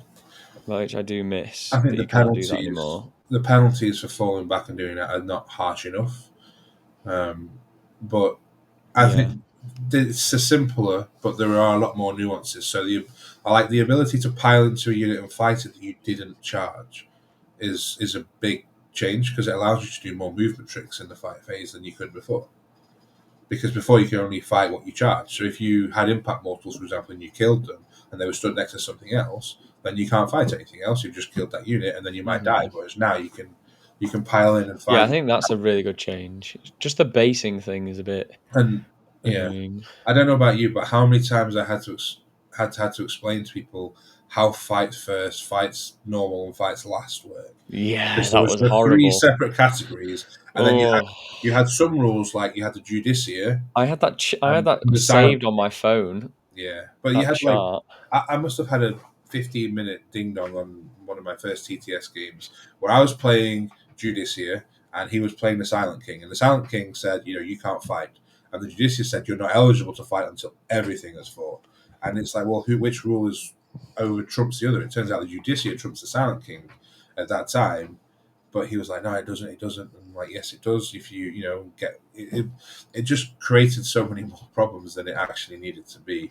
which I do I miss think that you can't do that the anymore. penalties for falling back and doing that are not harsh enough. But I Yeah. think it's a simpler, but there are a lot more nuances. So I like the ability to pile into a unit and fight it that you didn't charge is a big change because it allows you to do more movement tricks in the fight phase than you could before. Because before you could only fight what you charge. So if you had impact mortals, for example, and you killed them and they were stood next to something else, then you can't fight anything else. You've just killed that unit and then you might die. Whereas now you can pile in and Yeah, I fight. think that's a really good change. Just the basing thing is a bit And yeah, annoying. I don't know about you, but how many times I had to explain to people how fight first, fights normal, and fights last work. Yeah, Because there that was was the 3 horrible. separate categories, and then Oh, you had some rules like you had the Judicia I had and that the silent. saved on my phone. Yeah, but you That had like chart. I must have had a 15-minute ding dong on one of my first TTS games where I was playing Judicia and he was playing the Silent King, and the Silent King said, you can't fight, and the Judicia said you're not eligible to fight until everything is fought, and it's like, well, which rule is over trumps the other? It turns out the Judicia trumps the Silent King at that time. But he was like, no, it doesn't. It doesn't. And I'm like, yes, it does. If you get it just created so many more problems than it actually needed to be.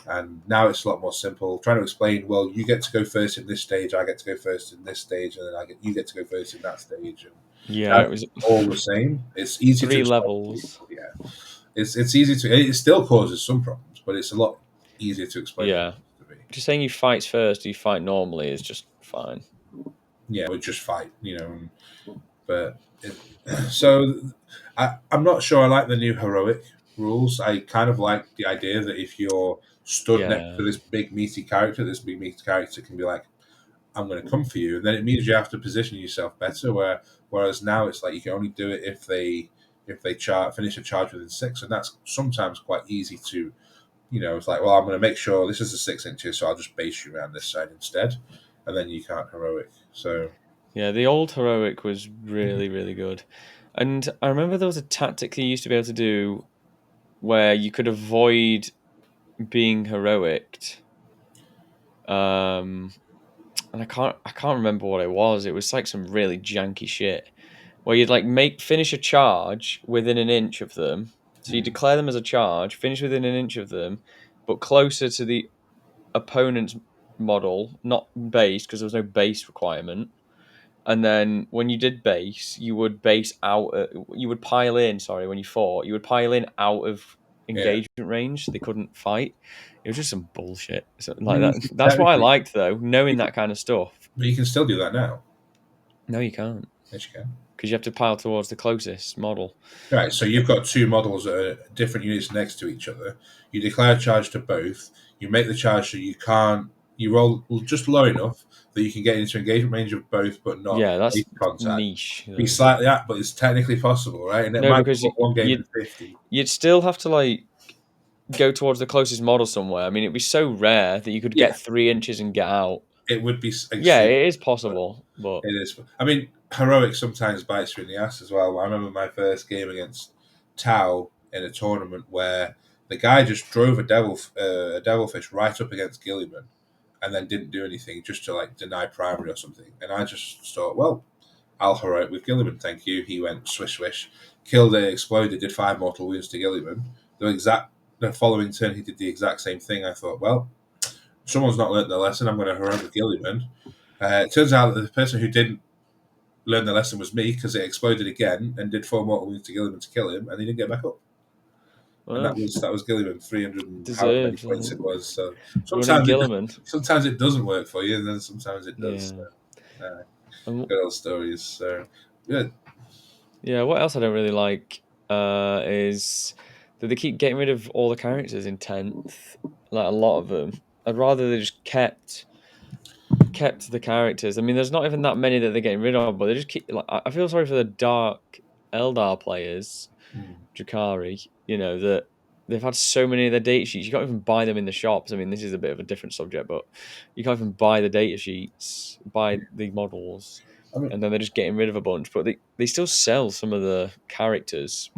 And now it's a lot more simple. Trying to explain, well, you get to go first in this stage, I get to go first in this stage, and then you get to go first in that stage. And Yeah, now it was it's all the same. It's easy to 3 explain to levels. people. Yeah, it's easy to. It still causes some problems, but it's a lot easier to explain than it Yeah. used to be. Just saying you fights first, you fight normally is just fine. Yeah, we just fight, but it, so I'm not sure I like the new heroic rules. I kind of like the idea that if you're stood next Yeah. to this big meaty character can be like, I'm going to come for you, and then it means you have to position yourself better. Whereas now it's like you can only do it if they finish a charge within 6, and that's sometimes quite easy to. It's like, well, I'm going to make sure this is the 6 inches, so I'll just base you around this side instead, and then you can't heroic. So Yeah, the old heroic was really, really good. And I remember there was a tactic you used to be able to do where you could avoid being heroic. Um, and I can't remember what it was. It was like some really janky shit where you'd like finish a charge within an inch of them. So you declare them as a charge, finish within an inch of them, but closer to the opponent's model, not base because there was no base requirement. And then when you did base, you would base out. You would pile in. Sorry, when you fought, you would pile in out of yeah, engagement range. So they couldn't fight. It was just some bullshit. So, I like mean, that. That's what I liked, though. Knowing that kind of stuff. but you can still do that now. No, you can't Yes, you can. because you have to pile towards the closest model. Right, so you've got two models that are different units next to each other. You declare a charge to both. You make the charge so you can't. You roll just low enough that you can get into engagement range of both, but not Yeah, that's make contact. niche. Be Though. slightly out, but it's technically possible, right? And it No, might because put one game in you'd 50. you'd still have to like go towards the closest model somewhere. I mean, it'd be so rare that you could Yeah, get 3 inches and get out. it would be Yeah, extreme. it is possible, but It is. I mean, heroic sometimes bites you in the ass as well. I remember my first game against Tau in a tournament where the guy just drove a devilfish right up against Gilliman, and then didn't do anything just to like deny primary or something. And I just thought, well, I'll heroic with Gilliman, thank you. He went swish swish, killed it, exploded, did 5 mortal wounds to Gilliman. The following turn he did the exact same thing. I thought, well, someone's not learnt their lesson. I'm going to heroic with Gilliman. It turns out that the person who didn't learn the lesson was me because it exploded again and did 4 mortal wounds to Gilliman to kill him, and he didn't get back up. And well, that was Gilliman, 300 and however many deserved. points it was. So Running Gilliman. sometimes it doesn't work for you, and then sometimes it does. Yeah. So, And good old stories. So good. yeah, what else I don't really like is that they keep getting rid of all the characters in 10th. Like a lot of them. I'd rather they just kept the characters. I mean, there's not even that many that they're getting rid of, but they just keep. Like, I feel sorry for the Dark Eldar players, Mm. Drakari. That they've had so many of their data sheets. You can't even buy them in the shops. I mean, this is a bit of a different subject, but you can't even buy the data sheets, buy the models, I mean, and then they're just getting rid of a bunch. But they still sell some of the characters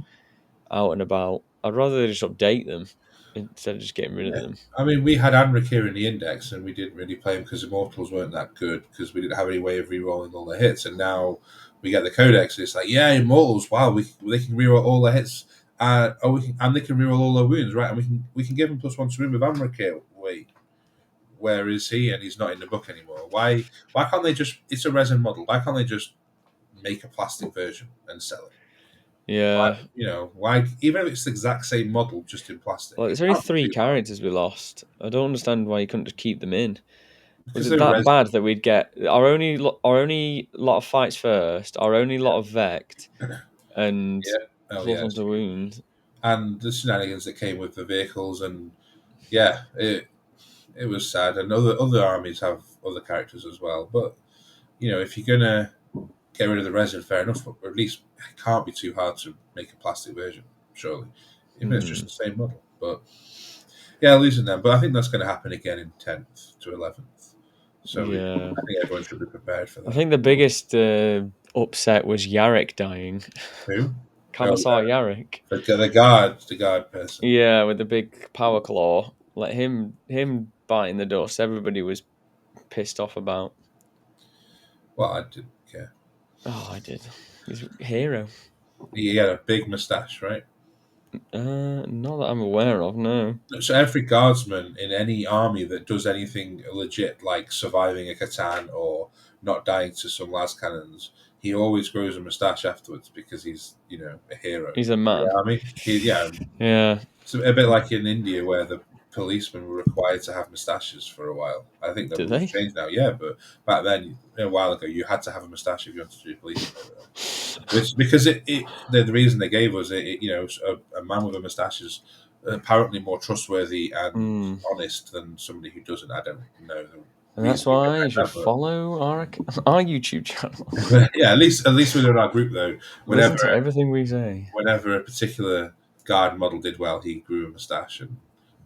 out and about. I'd rather they just update them instead of just getting rid of yeah. them. I mean, we had Anric here in the index, and we didn't really play him because Immortals weren't that good because we didn't have any way of re-rolling all the hits. And now we get the Codex, and it's like, yeah, Immortals, wow, they can re-roll all the hits, and they can re-roll all their wounds, right? And we can give them +1 to wound with Anric here. Wait, where is he? And he's not in the book anymore. Why can't they just? It's a resin model. Why can't they just make a plastic version and sell it? Yeah. Why? Even if it's the exact same model, just in plastic, Like, it there's only can't be three too hard characters we lost. I don't understand why you couldn't just keep them in. Was because it they're that resin. bad that we'd get our only lot of fights first, our only lot of vect, and Yeah. Oh plus yeah, one to wound? and the shenanigans that came with the vehicles, and yeah, it was sad. And other armies have other characters as well. But if you're gonna get rid of the resin, fair enough. But at least it can't be too hard to make a plastic version, surely, even if it's just the same model. But yeah, losing them. But I think that's going to happen again in 10th to 11th. So Yeah, I think everyone should be prepared for I that. think the biggest upset was Yarrick dying. Who? Oh Commissar yeah, Yarrick. the guard person. Yeah, with the big power claw. Like him biting the dust. Everybody was pissed off about. Well, I didn't care. Oh, I did. He's a hero. He had a big moustache, right? Not that I'm aware of. No. So every guardsman in any army that does anything legit, like surviving a Catan or not dying to some las cannons, he always grows a moustache afterwards because he's, a hero He's a in the man. army. Yeah, Yeah. it's a bit like in India where the policemen were required to have moustaches for a while. I think the Did rules they? changed now, yeah, but back then, a while ago, you had to have a moustache if you wanted to be a policeman over there. Which because the reason they gave was a man with a moustache is apparently more trustworthy and Mm. honest than somebody who doesn't. I don't know the And that's reasoning why you behind should that, follow our YouTube channel. but yeah, at least within our group though, whenever Listen to everything we say. whenever a particular guard model did well, he grew a moustache and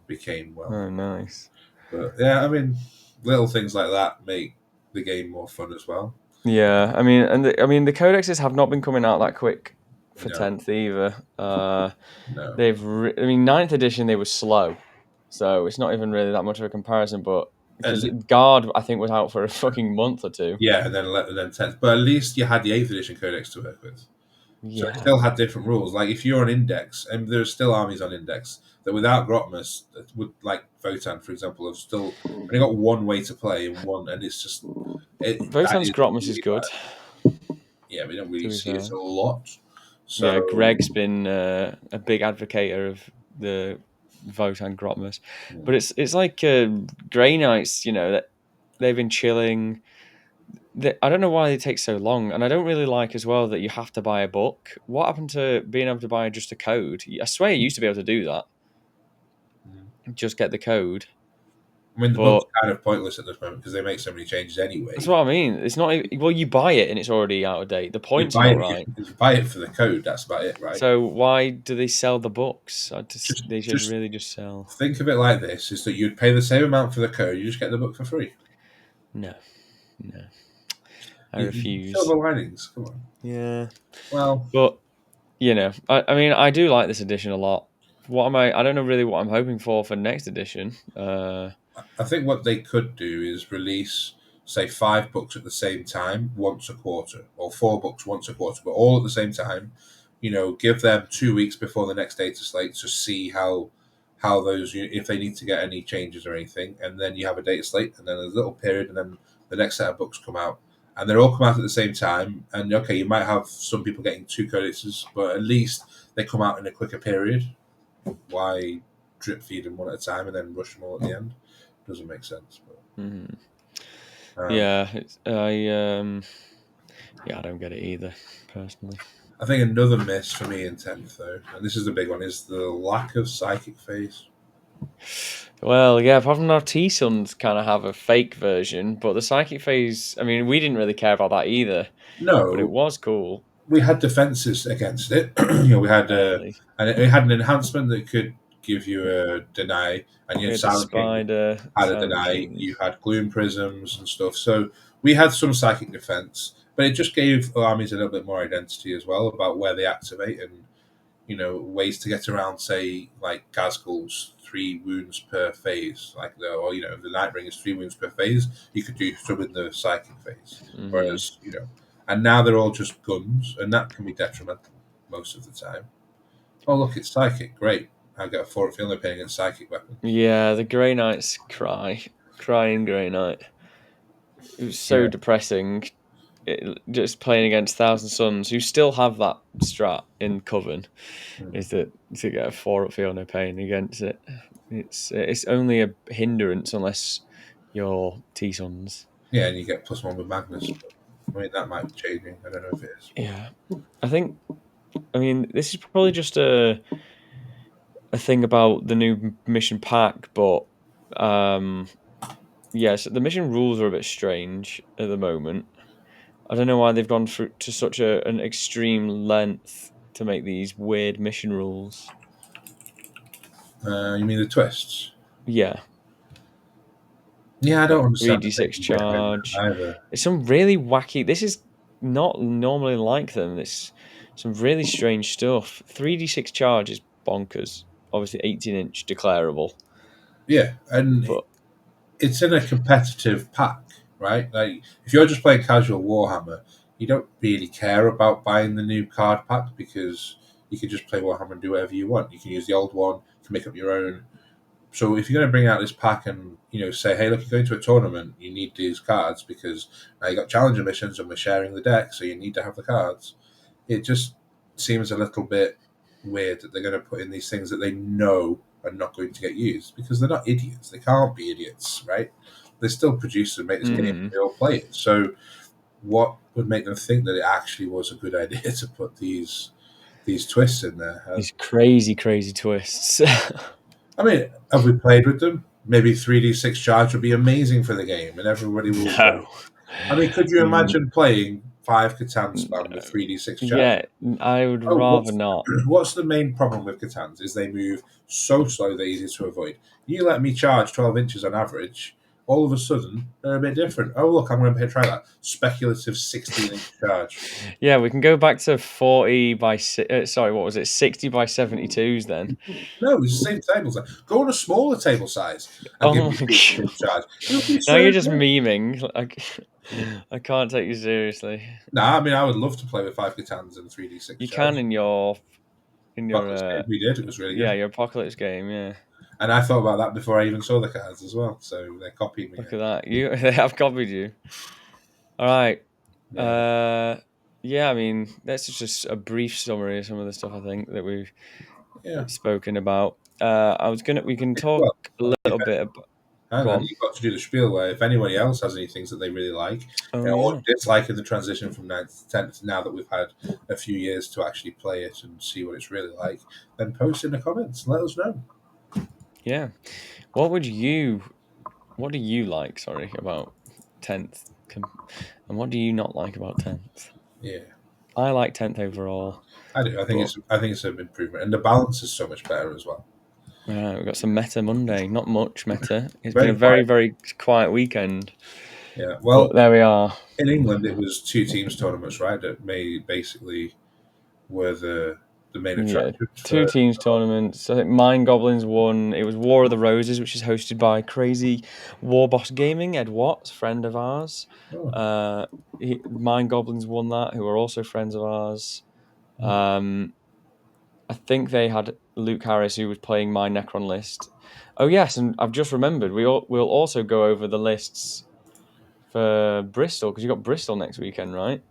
became well. Oh, nice. But yeah, I mean, little things like that make the game more fun as well. Yeah, I mean, the codexes have not been coming out that quick for No, 10th either. no. I mean, 9th edition they were slow, so it's not even really that much of a comparison. But At because le- Guard, I think, was out for a fucking month or two. yeah, and then 10th. But at least you had the 8th edition codex to work with. So it Yeah, still had different rules. Like if you're on Index, and there's still armies on Index that without Grotmus, that would like Votan, for example, have still only got one way to play and it's just that Votan's is Grotmus is really good. bad. Yeah, we don't To really be see it fair, a lot. yeah, So Greg's been a big advocate of the Votan Grotmus, but it's like Grey Knights. You know that they've been chilling. I don't know why they take so long, and I don't really like as well that you have to buy a book. What happened to being able to buy just a code? I swear you used to be able to do that. Just get the code. I mean, the book's But kind of pointless at this moment because they make so many changes that's anyway. what I mean. It's not well, you buy it and it's already out of date. The You points are buy all it, right. you buy it for the code. That's about it, right? So why do they sell the books? Just, They should just really just sell. think of it like this: is that you'd pay the same amount for the code, you just get the book for free. No, no, I Silver refuse. linings. Come on. Yeah, Well, but I mean, I do like this edition a lot. What am I? I don't know really what I'm hoping for next edition. I think what they could do is release, say, 5 books at the same time once a quarter, or 4 books once a quarter, but all at the same time. Give them 2 weeks before the next data slate to see how those if they need to get any changes or anything, and then you have a data slate, and then a little period, and then the next set of books come out, and they all come out at the same time. And okay, you might have some people getting 2 codices, but at least they come out in a quicker period. Why drip feed them one at a time and then rush them all at the end? Doesn't make sense. mhm. But, Yeah, yeah, I don't get it either personally. I think another miss for me in 10th, though, and this is the big one, is the lack of psychic phase. Well, yeah, apart from our T Sons kind of have a fake version, but the psychic phase, I mean, we didn't really care about that either, but it No, was cool. we had defenses against it. We had Barely. and it had an enhancement that could give you a deny, and you We had had the Silent King spider, had a silent deny. You kings. had gloom prisms and stuff. So we had some psychic defense, but it just gave armies a little bit more identity as well about where they activate and ways to get around, say, like Gazgul's 3 wounds per phase, like the Nightbringer's 3 wounds per phase. You could do some in the psychic phase, Hmm. whereas and now they're all just guns, and that can be detrimental most of the time. Oh look, it's psychic, great. I get a 4 feeling pain against psychic weapons. Yeah, the Grey Knights crying Grey Knight. It was so Yeah. depressing. Just playing against Thousand Suns, who still have that strat in Coven, Mm. is that to get a 4 feel no pain against it. It's only a hindrance unless you're T Sons. Yeah, and you get +1 with Magnus. But, I mean, that might be changing. I don't know if it is. Yeah, I think. I mean, this is probably just a thing about the new mission pack, but yes, the mission rules are a bit strange at the moment. I don't know why they've gone through to such an extreme length to make these weird mission rules. You mean the twists? Yeah, Yeah, I don't like understand the 3d6 thinking behind charge. that either. It's some really wacky. This is not normally like them. It's some really strange stuff. 3d6 charge is bonkers. Obviously, 18-inch declarable, Yeah, and but it's in a competitive pack, right? Like if you're just playing casual Warhammer, you don't really care about buying the new card pack because you can just play Warhammer and do whatever you want. You can use the old one, you can make up your own. So if you're going to bring out this pack and say, hey, look, you're going to a tournament, you need these cards because now you got challenger missions and we're sharing the deck, so you need to have the cards. It just seems a little bit weird that they're going to put in these things that they know. are not going to get used because they're not idiots. They can't be idiots, right? They still produce and make this game. Mm. They all play it. So what would make them think that it actually was a good idea to put these twists in there? These crazy, crazy twists. I mean, have we played with them? Maybe 3D6 charge would be amazing for the game, and everybody will. No. I mean, could you Mm, imagine playing 5 Catan spam with 3D6 charge? yeah, I would Oh, rather not. what's the main problem with Catans is they move so slow they're easy to avoid. You let me charge 12 inches on average, all of a sudden they're a bit different. Oh look, I'm going to try that speculative 16-inch charge. Yeah, we can go back to 40 by sorry, what was it? 60 by 72s then. No, it's the same table size. Go on a smaller table size and give Oh me my 3D6 god. charge. You'll be Now so you're just good. memeing. I can't take you seriously. Nah, I mean, I would love to play with 5 Catans and 3D6 You can charge. in your Apocalypse game we did, it was really yeah, good. your apocalypse game, yeah. And I thought about that before I even saw the cards as well. So they're copying me. Look at that. They have copied you. All right. Yeah. Yeah, I mean, that's just a brief summary of some of the stuff I think that we've Yeah. spoken about. We can talk Well, a if little bit about, hang go on, on. you've got to do the spiel where if anybody else has any things that they really like Oh, or yeah. dislike in the transition from 9th to 10th, now that we've had a few years to actually play it and see what it's really like, then post in the comments. Let us know. Yeah. What do you like, sorry, about 10th? And what do you not like about 10th? Yeah, I like 10th overall. I do. But I think it's an improvement, and the balance is so much better as well. we've got some meta Monday. Not much meta. It's been a Very very, quiet. very quiet weekend. Yeah. But Well, there we are. in England, it was two teams tournaments, right? That made basically were the main Yeah, attraction two for. teams tournaments. I think Mind Goblins won. It was War of the Roses, which is hosted by Crazy War Boss Gaming, Ed Watts, friend of ours. Oh, Uh, Mind Goblins won that, who are also friends of ours. Um, I think they had Luke Harris, who was playing my Necron list. Oh yes, and I've just remembered we'll also go over the lists for Bristol because you got Bristol next weekend, right?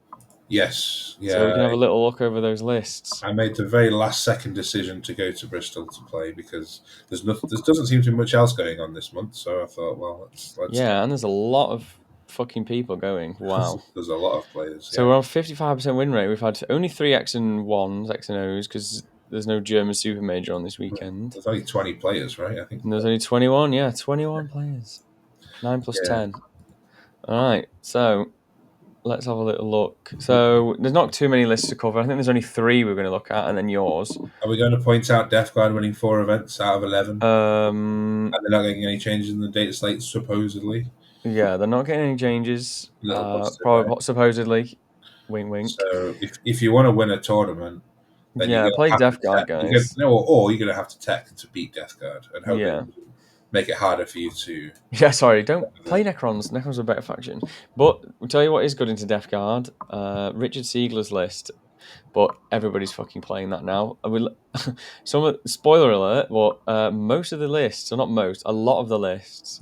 yes. So we Yeah. can have a little look over those lists. I made the very last second decision to go to Bristol to play because there doesn't seem to be much else going on this month. So I thought, well, let's Yeah, and there's a lot of fucking people going. Wow. there's a lot of players. So Yeah, we're on 55% win rate. We've had only 3 X and 1s, X and O's, because there's no German Super Major on this weekend. there's only 20 players, right? I think. And there's only 21. Yeah, 21 players. 9 plus Yeah. 10. All right. So let's have a little look. So there's not too many lists to cover. I think there's only 3 we're going to look at, and then yours. Are we going to point out Death Guard winning 4 events out of 11? Um, And they're not getting any changes in the data slate, supposedly. yeah, they're not getting any changes. Little positive, right? Probably supposedly. Wink, wink. So if you want to win a tournament, then you're Yeah, going to play have to Death Guard, tech. guys. Or you're going to have to tech to beat Death Guard and hope it Yeah. make it harder for you to. Yeah, sorry, don't play Necrons. Necrons are a better faction. But I'll tell you what is good into Death Guard. Richard Siegler's list, but everybody's fucking playing that now. I will spoiler alert, but most of the lists, or not most, a lot of the lists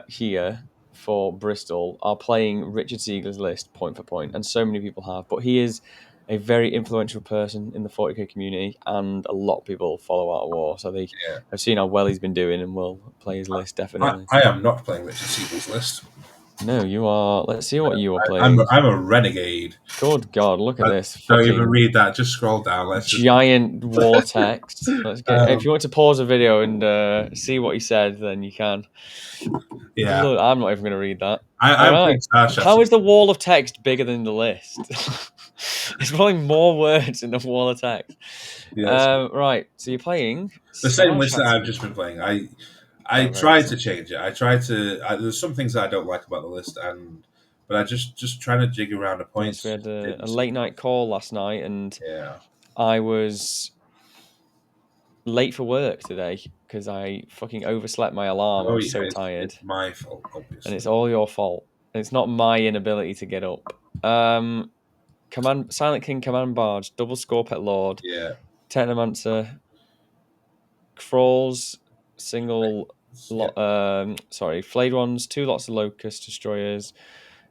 here for Bristol are playing Richard Siegler's list point for point, and so many people have. But he is a very influential person in the 40k community, and a lot of people follow Art of War, so they Yeah. have seen how well he's been doing and will play his list definitely. I am not playing Richard Siegel's list. No, you are. Let's see what you are playing. I'm a renegade. Good God, look at this Don't even fucking read that. Just scroll down. Let's just. giant wall of text. Let's get. If you want to pause the video and see what he said, then you can. Yeah. Look, I'm not even going to read that. I'm All playing right. Star How is the wall of text bigger than the list? There's probably more words in the wall of text. Yes. Right. So you're playing The same Star list that I've Shattered. just been playing. I Oh, very tried to exciting. change it. I tried to. There's some things that I don't like about the list, but I just trying to jig around the Yes, we points. had a Didn't seem. late night call last night, and Yeah. I was late for work today because I fucking overslept my alarm. I Oh was yeah. so tired, It's my fault, and obviously. it's all your fault. And it's not my inability to get up. Silent King, Command Barge, Double Scorpet Lord, Yeah. Technomancer, Crawls, single Yeah. lot. Flayed ones, 2 lots of Locust Destroyers,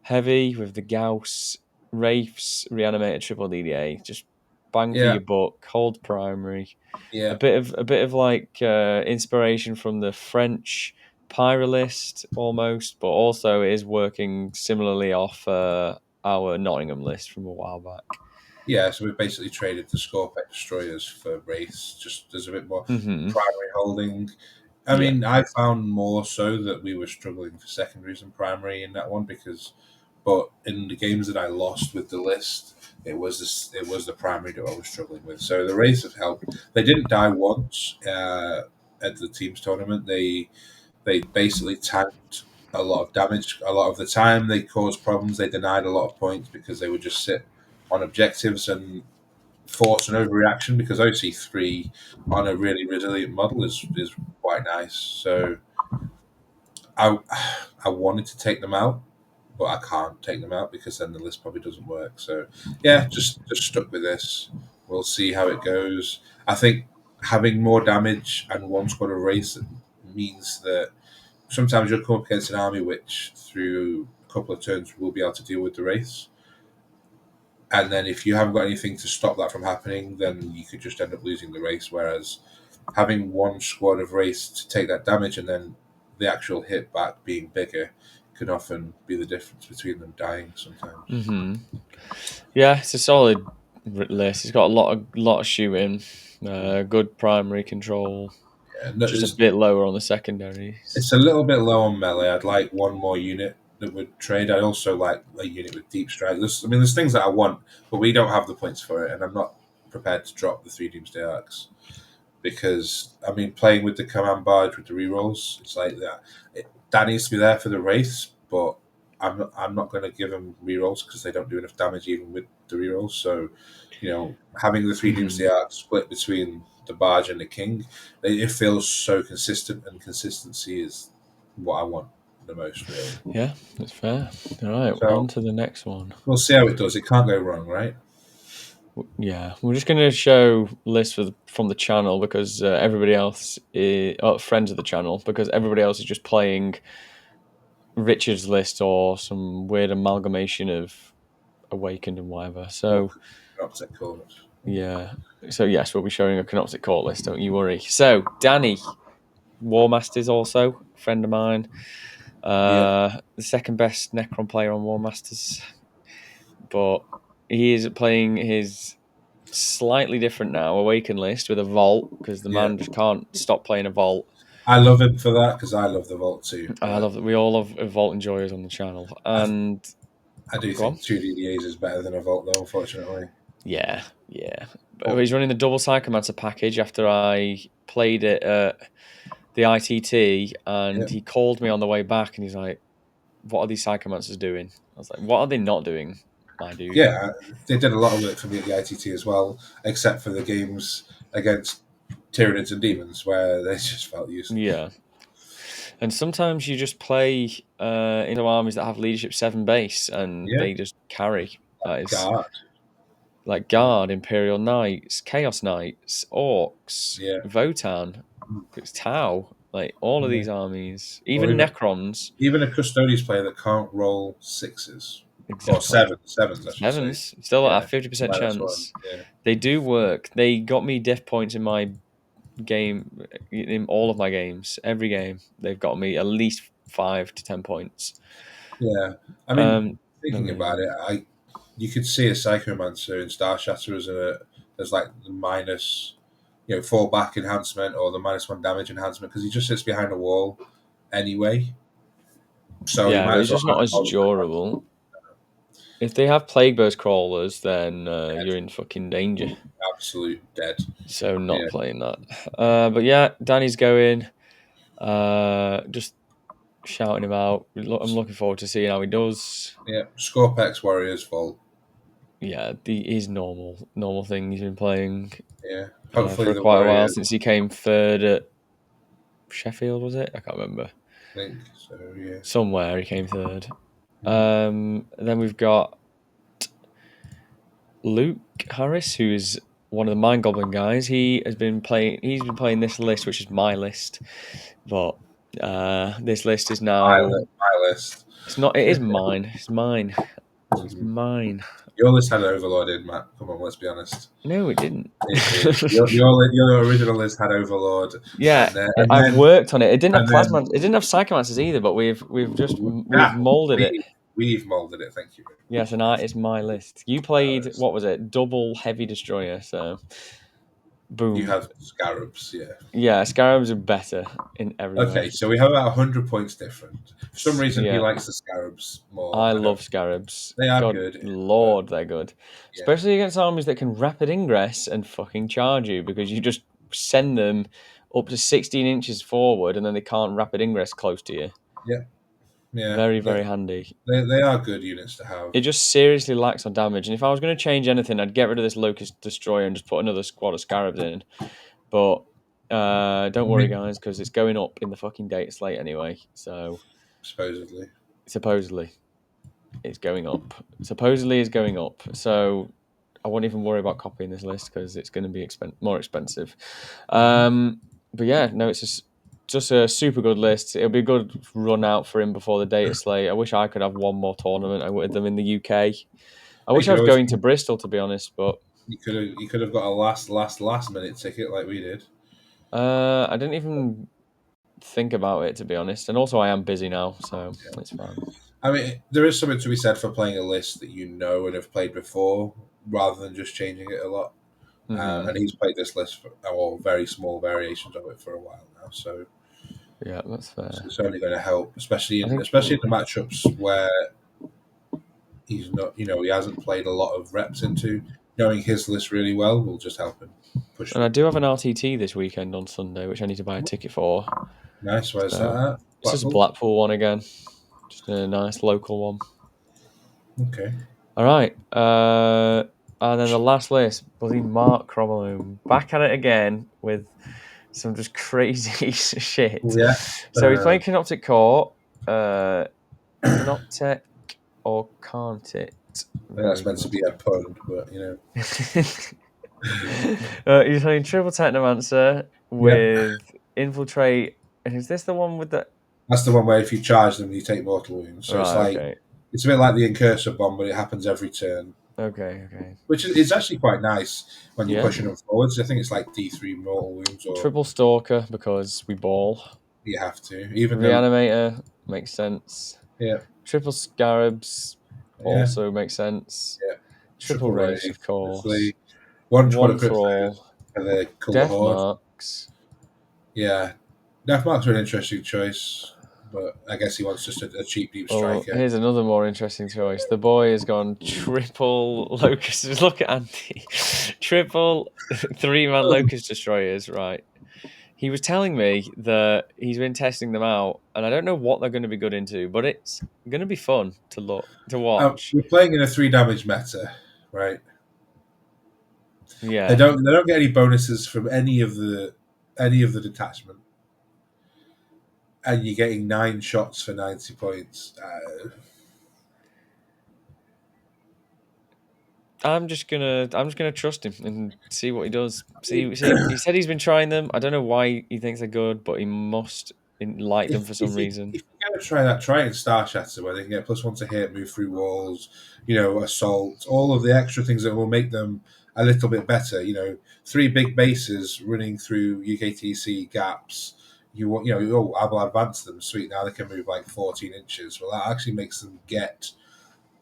Heavy with the Gauss, Wraiths, Reanimated Triple DDA. Just bang for Yeah. your buck, hold primary. Yeah. A bit of like inspiration from the French Pyro list almost, but also it is working similarly off our Nottingham list from a while back. Yeah, so we basically traded the Scorpec destroyers for Wraiths. Just there's a bit more Hmm. primary holding. I Yeah. mean, I found more so that we were struggling for secondaries and primary in that one because, but in the games that I lost with the list, it was the primary that I was struggling with. So the Wraiths have helped. They didn't die once at the teams tournament. They basically tanked a lot of damage a lot of the time. They caused problems. They denied a lot of points because they would just sit on objectives and force an overreaction because OC3 on a really resilient model is quite nice. So I I wanted to take them out, but I can't take them out because then the list probably doesn't work. So yeah, just stuck with this. We'll see how it goes. I think having more damage and one squad of race means that sometimes you'll come up against an army which through a couple of turns will be able to deal with the race. And then if you haven't got anything to stop that from happening, then you could just end up losing the race. Whereas having one squad of race to take that damage and then the actual hit back being bigger can often be the difference between them dying sometimes. Hmm. Yeah, it's a solid list. It's got lot of shooting, good primary control, Yeah, no, just a bit lower on the it's secondaries. a little bit low on melee. I'd like one more unit that would trade. I'd also like a unit with deep strike. There's things that I want, but we don't have the points for it, and I'm not prepared to drop the three Doomsday Arcs. Because playing with the command barge with the rerolls, it's like that. That needs to be there for the race, but I'm not going to give them rerolls because they don't do enough damage even with the rerolls. So, having the three Hmm. Doomsday Arcs split between the barge and the king, it feels so consistent, and consistency is what I want the most, really. Yeah, that's fair. All right, on So to the next one. we'll see how it does. It can't go wrong, right? Yeah, we're just going to show lists from the channel because everybody else is friends of the channel because everybody else is just playing Richard's list or some weird amalgamation of Awakened and whatever. Or So opposite corners. yeah, so yes, we'll be showing a Canoptic Court list. Don't you worry. So Danny, War Masters also a friend of mine. Yeah, The second best Necron player on War Masters, but he is playing his slightly different now Awaken list with a Vault because the yeah. man just can't stop playing a Vault. I love him for that because I love the vault too. I But love that we all love Vault enjoyers on the channel. I, And I do go on. think two DDAs is better than a vault, though. Unfortunately, Yeah, yeah. But but he's running the double Psychomancer package after I played it at the ITT, yeah, and he called me on the way back, and he's like, "What are these Psychomancers doing?" I was like, "What are they not doing, my dude?" yeah, they did a lot of work for me at the ITT as well, except for the games against Tyranids and Demons where they just felt useless. Yeah, and sometimes you just play into armies that have leadership 7 base, and Yeah, they just carry. That is God, like Guard, Imperial Knights, Chaos Knights, Orcs, yeah, Votan, it's Tau, like all of yeah. these armies, Or even Necrons. even a Custodes player that can't roll sixes or Exactly. sevens, I should say. Sevens, still at Yeah, a 50% -1. chance. Yeah, They do work. They got me diff points in my game, in all of my games. Every game, they've got me at least 5 to 10 points. yeah. I mean, Um, thinking about Amazing. it, you could see a Psychomancer in Star Shatter as like the minus, fall back enhancement or the -1 damage enhancement because he just sits behind a wall anyway. So you Yeah, might but as it's well just have not as all the durable. If they have Plague Burst crawlers, then dead, you're in fucking danger. absolute dead. So not Yeah, playing that. But yeah, Danny's going. Just shouting him out. I'm looking forward to seeing how he does. yeah. Scorpex Warriors Vault. Yeah, his normal thing he's been playing Yeah, hopefully for the quite a while Warriors. since he came third at Sheffield, was it? I can't remember. I think so. Yeah. Somewhere he came third. Mhm. Then we've got Luke Harris, who's one of the Mind Goblin guys. He's been playing this list, which is my list, but this list is now. My list. It's not. It is mine. It's mine. It's mine. Your list had Overlord in, Matt. Come on, let's be honest. No, it didn't. It did. Your original list had Overlord, Yeah, and I've then worked on it. It didn't have and then plasma. It didn't have psychomancers either. But we've ah, molded it. we've molded it. Thank you. Yes, and it's my list. You played what was it? Double heavy destroyer. So, You boom. have Scarabs, yeah. Yeah, scarabs are better in every way. Okay, so we have about 100 points different. For some reason, he Yeah, likes the Scarabs more. I I don't. love scarabs. They are God good, but Lord, they're good, yeah, especially against armies that can rapid ingress and fucking charge you because you just send them up to 16 inches forward and then they can't rapid ingress close to you. yeah, yeah. Very, very handy. They are good units to have. It just seriously lacks on damage. And if I was going to change anything, I'd get rid of this Locust Destroyer and just put another squad of Scarabs in. But don't I worry, mean, guys, because it's going up in the fucking date slate anyway. So supposedly. supposedly it's going up. Supposedly it's going up. So I won't even worry about copying this list because it's going to be more expensive. But yeah, no, it's just a super good list. It'll be a good run out for him before the data slate. I wish I could have one more tournament with them in the UK. I You wish I could was always going to Bristol, to be honest, but you could have got a last minute ticket like we did. I didn't even think about it, to be honest. And also, I am busy now, so it's fine. I mean, there is something to be said for playing a list that you know and have played before, rather than just changing it a lot. And he's played this list or very small variations of it for a while now, so Yeah, that's fair. it's only going to help, I think especially in the matchups where he's not, he hasn't played a lot of reps into. Knowing his list really well will just help him push And I through. do have an RTT this weekend on Sunday, which I need to buy a ticket for. Nice, where's that So at? this is a Blackpool? Blackpool one again. Just a nice local one. Okay. All right. And then the last list, bloody Mark Cromwell. Back at it again with some just crazy shit. Yeah. So he's playing Canoptic Core, Canoptech, or can't it? Very That's meant to good. be a pun, but He's playing Triple Technomancer Yeah. with Infiltrate. And is this the one with the. That's the one where if you charge them, you take mortal wounds. So Right, okay. it's a bit like the Incursor bomb, but it happens every turn. Okay. Which is it's actually quite nice when you're Yeah. pushing them forwards. I think it's like D3 mortal wounds, or Triple Stalker because we ball. you have to. Even though, Reanimator makes sense. yeah, Triple Scarabs yeah, also makes sense. yeah. Triple Triple Wraiths, of Wraith, course. obviously. One squad One of Crypt Crawl. and the Cooler Death Horde. Marks. Yeah. Deathmarks are an interesting choice, but I guess he wants just a cheap deep Well, striker. here's another more interesting choice. The boy has gone triple Locust. Look at Andy. Triple 3-man Locust Destroyers, right. He was telling me that he's been testing them out, and I don't know what they're going to be good into, but it's going to be fun to watch. We're playing in a 3 damage meta, right? Yeah. They don't get any bonuses from any of the detachment, and you're getting 9 shots for 90 points. I'm just gonna trust him and see what he does. See, he said he's been trying them. I don't know why he thinks they're good, but he must like them for some reason. If you're going to try that, try it in Star Shatter, where they can get +1 to hit, move through walls, assault, all of the extra things that will make them a little bit better. 3 big bases running through UKTC gaps. I'll advance them. Sweet, now they can move like 14 inches. Well, that actually makes them get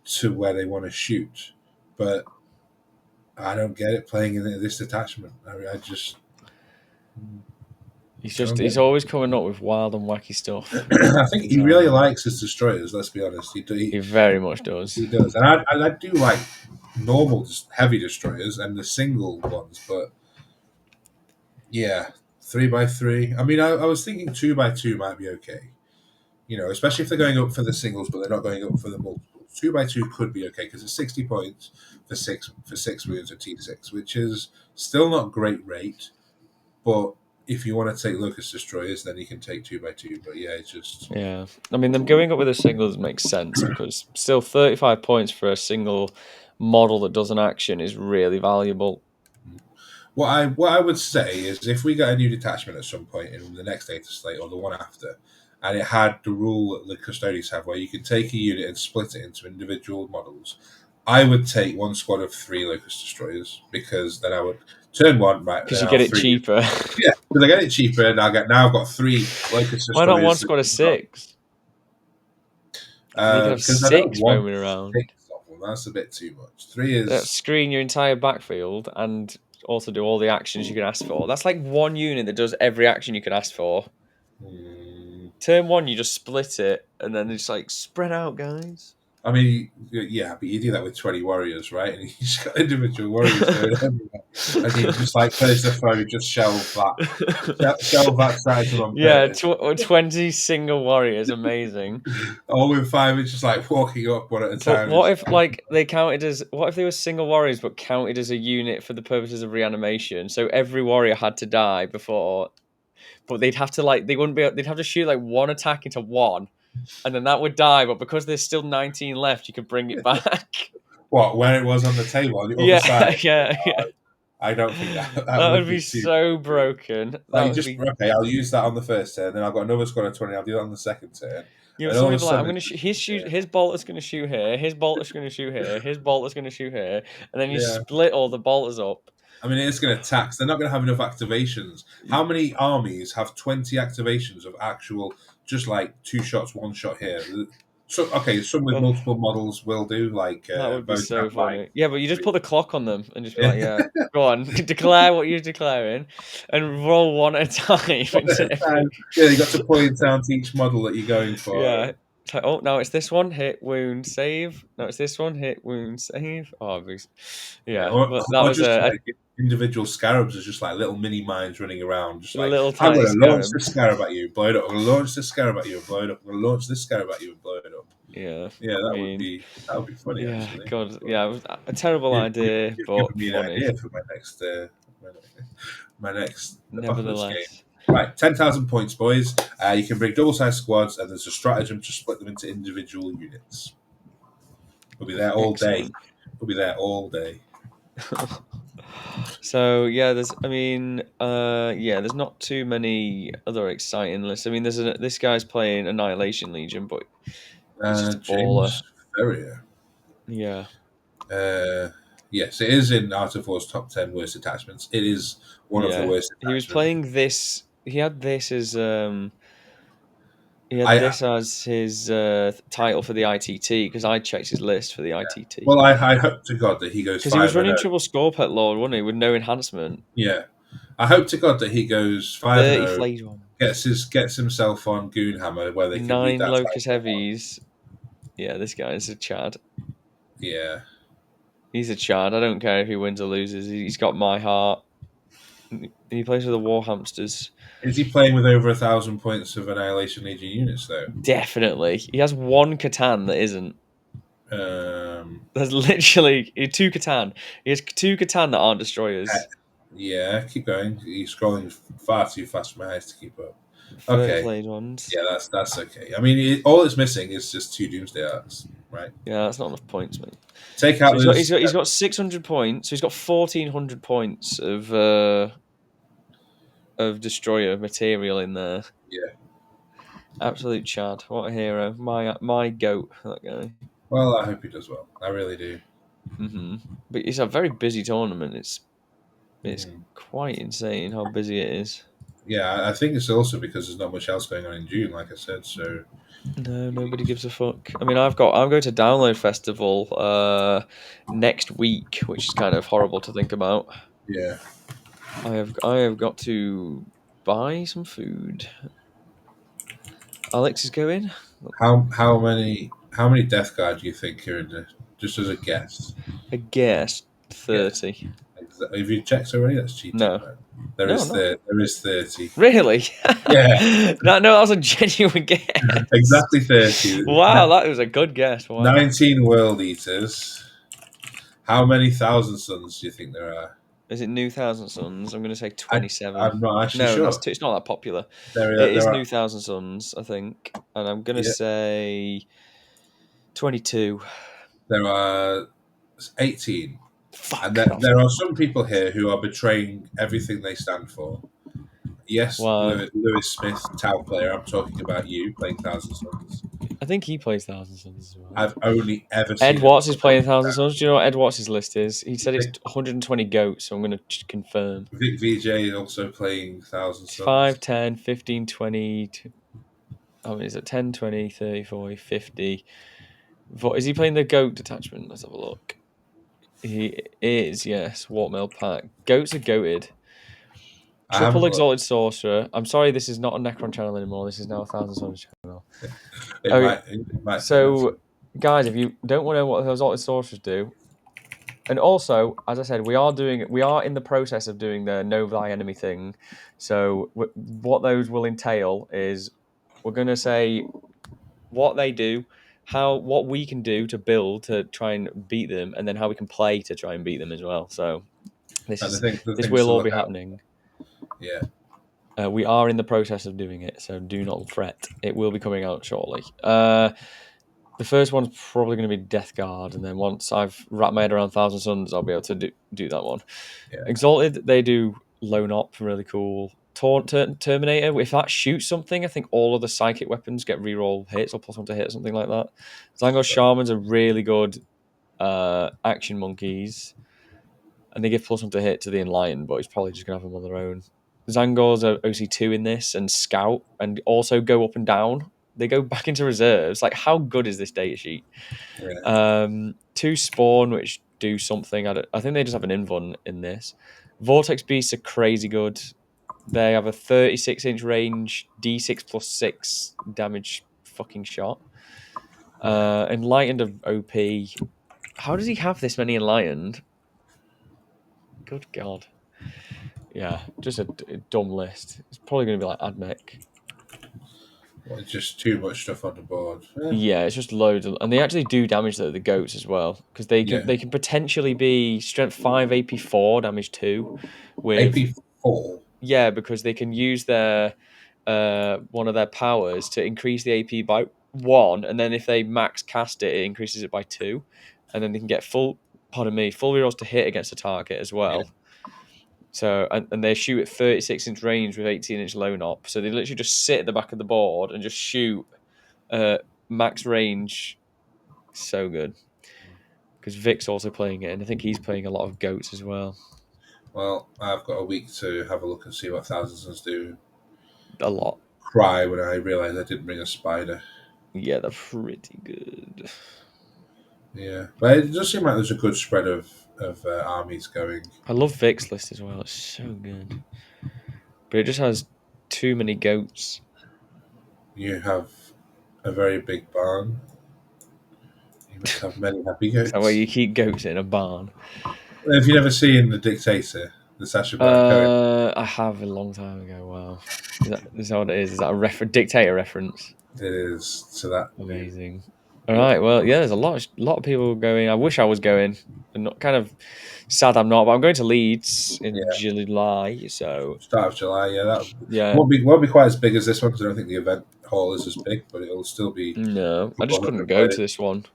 to where they want to shoot. But I don't get it playing in this detachment. I mean, He's always coming up with wild and wacky stuff. I think he really likes his destroyers. Let's be honest, He very much does. He does, and I do like normal heavy destroyers and the single ones, but yeah, 3x3. I mean, I was thinking 2x2 might be okay. Especially if they're going up for the singles, but they're not going up for the multiples. 2x2 could be okay because it's 60 points for six wounds at T6, which is still not great rate, but if you want to take Locust Destroyers, then you can take 2x2. But yeah, it's just I mean, them going up with the singles makes sense because still 35 points for a single model that does an action is really valuable. What I would say is if we get a new detachment at some point in the next data slate or the one after, and it had the rule that the custodians have where you can take a unit and split it into individual models, I would take one squad of 3 locust destroyers because then I would turn one right. Because Then you get I'll it 3. cheaper. Yeah, because I get it cheaper, and I've got 3 locust Why not one destroyers. squad of 6? And you can have Because I don't 6 want roaming around. 6 of them. That's a bit too much. 3 That is. screen your entire backfield and also do all the actions you can ask for. That's like one unit that does every action you can ask for. Mm, Turn 1, you just split it, and then it's like spread out, guys. I mean, yeah, but you do that with 20 warriors, right? And you just got individual warriors going everywhere. And you just like finish the foe, just shelve that strategy on Yeah, purpose. 20 single warriors, amazing. All with 5 is just like walking up one at a But time. what if like they counted as what if they were single warriors but counted as a unit for the purposes of reanimation? So every warrior had to die before, but they'd have to like they wouldn't be they'd have to shoot like one attack into one, and then that would die. But because there's still 19 left, you could bring it back. What, where it was on the table on the other Yeah, side? yeah. I don't think that That would would be be too. so broken. Like That you would just be. okay, I'll use that on the first turn, then I've got another squad of 20, I'll do that on the second turn. You know, And all of somebody a be like, I'm sudden gonna it's shoot just, his shoot his bolter's gonna shoot here, his bolter's gonna shoot here, his bolter's gonna shoot here, and then you yeah. split all the bolters up. I mean, it's going to tax. They're not going to have enough activations. How many armies have 20 activations of actual, just like 2 shots, 1 shot here? So, okay, some with Oh, multiple models will do, like that would be both so have like funny. Yeah, but you just 3. put the clock on them and just be Yeah. like, yeah, go on, declare what you're declaring, and roll one at a time into every. Yeah, you got to point down to each model that you're going for. Yeah. It's like, oh, now it's this one, hit, wound, save. No, it's this one, hit, wound, save. Oh, Yeah, yeah. But that or was just a like individual scarabs are just like little mini mines running around, just like little I'm tiny going to launch scarab. this scarab at you, blow it up. I'm going to launch this scarab at you, and blow it up. I'm going to launch this scarab at you, and blow it up. Yeah, Yeah, I mean, that would be funny yeah, actually. God, But yeah, it was a terrible idea, you've given but me an funny, idea for my, my next apocalypse game. nevertheless. Right, 10,000 points, boys. You can bring double-sized squads, and there's a stratagem to split them into individual units. We'll be there all day. Excellent. We'll be there all day. So yeah, there's not too many other exciting lists. I mean, this guy's playing Annihilation Legion, but he's just a baller. James Ferrier. Yeah, Yes, it is in Art of War's top 10 worst attachments. It is one of the yeah. worst He was attachments. playing this. He had I this as his title for the ITT because I checked his list for the ITT Well, I hope to God that he goes because he was 5-0. running triple score pet lord, wasn't he, with no enhancement. Yeah, I hope to God that he goes 30 5-0, flayed one. gets himself on Goonhammer where they can read 9 that Locust title. Heavies. Yeah, this guy is a Chad. Yeah. He's a Chad. I don't care if he wins or loses. He's got my heart. He plays with the War Hamsters. Is he playing with over 1,000 points of Annihilation Legion units though? Definitely. He has one Catan that isn't. Um, There's literally 2 Catan. He has 2 Catan that aren't destroyers. yeah, keep going. He's scrolling far too fast for my eyes to keep up. 30 Okay. flayed ones. Yeah, that's okay. I mean, all it's missing is just 2 Doomsday Arcs, right? Yeah, that's not enough points, mate. Take So out those. he's got 600 points. So he's got 1,400 points of destroyer material in there. Yeah. Absolute Chad. What a hero. My goat, that guy. Well, I hope he does well. I really do. But it's a very busy tournament. It's Mhm. quite insane how busy it is. Yeah, I think it's also because there's not much else going on in June, like I said. So No, nobody gives a fuck. I mean, I'm going to Download Festival next week, which is kind of horrible to think about. yeah. I have got to buy some food. Alex is going. How many Death Guard do you think are in there? Just as a guess. I guess Guess. 30. Have you checked already? That's cheating, No, man. no, no. There is 30. Really? Yeah, No, that was a genuine guess. exactly 30. Wow, that was a good guess. Wow. 19 World Eaters. How many Thousand Suns do you think there are? Is it New Thousand Suns? I'm going to say 27. I'm not actually No, sure. it's not that popular. There, It there is are. New Thousand Suns, I think, and I'm going to Yeah, say 22. there are 18. And Fuck off. there are some people here who are betraying everything they stand for. Yes, Wow. Lewis Smith, Tau player. I'm talking about you playing Thousand Suns. I think he plays Thousand Suns as well. I've only ever Ed seen him Watts is play playing Thousand that. Suns. Do you know what Ed Watts' list is? He said it's Vic, 120 goats, so I'm going to confirm. Vic VJ is also playing Thousand It's Suns. 5, 10, 15, 20. I mean, is it 10, 20, 30, 40, 50? Is he playing the goat detachment? Let's have a look. He is, yes. Watermill Pack. Goats are goated. I Triple haven't looked. Exalted Sorcerer. I'm sorry, this is not a Necron channel anymore. This is now a Thousand Suns channel. Okay, It might turn out. so guys, if you don't want to know what the Exalted Sorcerers do, and also, as I said, we are in the process of doing the Know Thy Enemy thing. So what those will entail is we're going to say what they do, what we can do to build to try and beat them, and then how we can play to try and beat them as well. So But the this things will to all look be out. happening. Yeah, We are in the process of doing it, so do not fret. It will be coming out shortly. The first one's probably going to be Death Guard, and then once I've wrapped my head around Thousand Suns, I'll be able to do that one. yeah. Exalted, they do Lone Op, really cool. Terminator, if that shoots something, I think all of the psychic weapons get reroll hits or plus one to hit or something like that. Zango Shamans are really good action monkeys, and they give plus one to hit to the Enlightened, but he's probably just going to have them on their own. Zangors are OC2 in this, and Scout, and also go up and down. They go back into reserves. Like, how good is this data sheet? Yeah. Two Spawn, which do something. I think they just have an invuln in this. Vortex Beasts are crazy good. They have a 36-inch range, D6 plus 6 damage fucking shot. Enlightened of OP. How does he have this many Enlightened? Good God. Yeah, just a dumb list. It's probably going to be like Admech. Well, it's just too much stuff on the board. Yeah, it's just loads of, and they actually do damage though, the goats as well, because Yeah. they can potentially be strength 5, AP 4, damage 2, with AP4. yeah, because they can use their one of their powers to increase the AP by 1, and then if they max cast it, it increases it by 2, and then they can get full rerolls to hit against a target as Yeah. well. So and they shoot at 36-inch range with 18-inch lone op. So they literally just sit at the back of the board and just shoot max range. So good. Because Vic's also playing it, and I think he's playing a lot of goats as well. Well, I've got a week to have a look and see what Thousands do. A lot. Cry when I realise I didn't bring a spider. Yeah, they're pretty good. Yeah, but it does seem like there's a good spread of armies going. I love Vic's list as well. It's so good. But it just has too many goats. You have a very big barn. You must have many happy Is that why goats. you keep goats in a barn? Have you never seen The Dictator, the Sacha Baron Cohen? I have a long time ago. Wow. Is that what it is? Is that a dictator reference? It is to that movie. Amazing. All right. Well, yeah, there's a lot of people going. I wish I was going. I'm not kind of sad I'm not, but I'm going to Leeds in Yeah, July. So start of July. Yeah, that yeah, won't be quite as big as this one because I don't think the event hall is as big, but it'll still be no, a I couple just of couldn't hundred go to players. this one.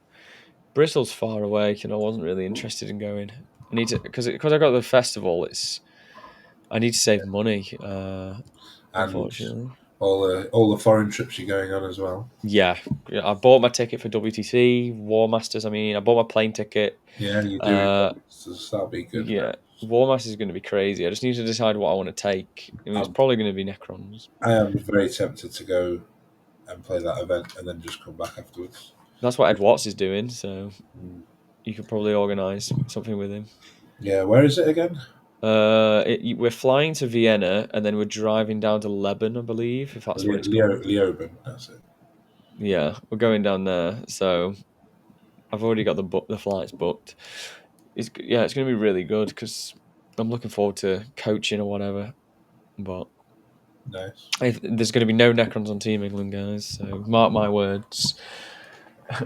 Bristol's far away, and I wasn't really interested in going. I need to because I got the festival. I need to save money. And Unfortunately. all the foreign trips you're going on as well. Yeah, I bought my ticket for WTC War Masters. I mean, I bought my plane ticket. Yeah, you do. Uh, So that'll be good. yeah, War Masters is going to be crazy. I just need to decide what I want to take. I mean, it's I'm, probably going to be Necrons. I am very tempted to go and play that event and then just come back afterwards. That's what Ed Watts is doing. So Mm. you could probably organise something with him. Yeah, where is it again? We're flying to Vienna and then we're driving down to Lebanon, I believe, if that's what it's called. Leoben, that's it. Yeah, we're going down there. So I've already got the flights booked. It's going to be really good because I'm looking forward to coaching or whatever. But Nice. there's going to be no Necrons on Team England, guys. So mark my words,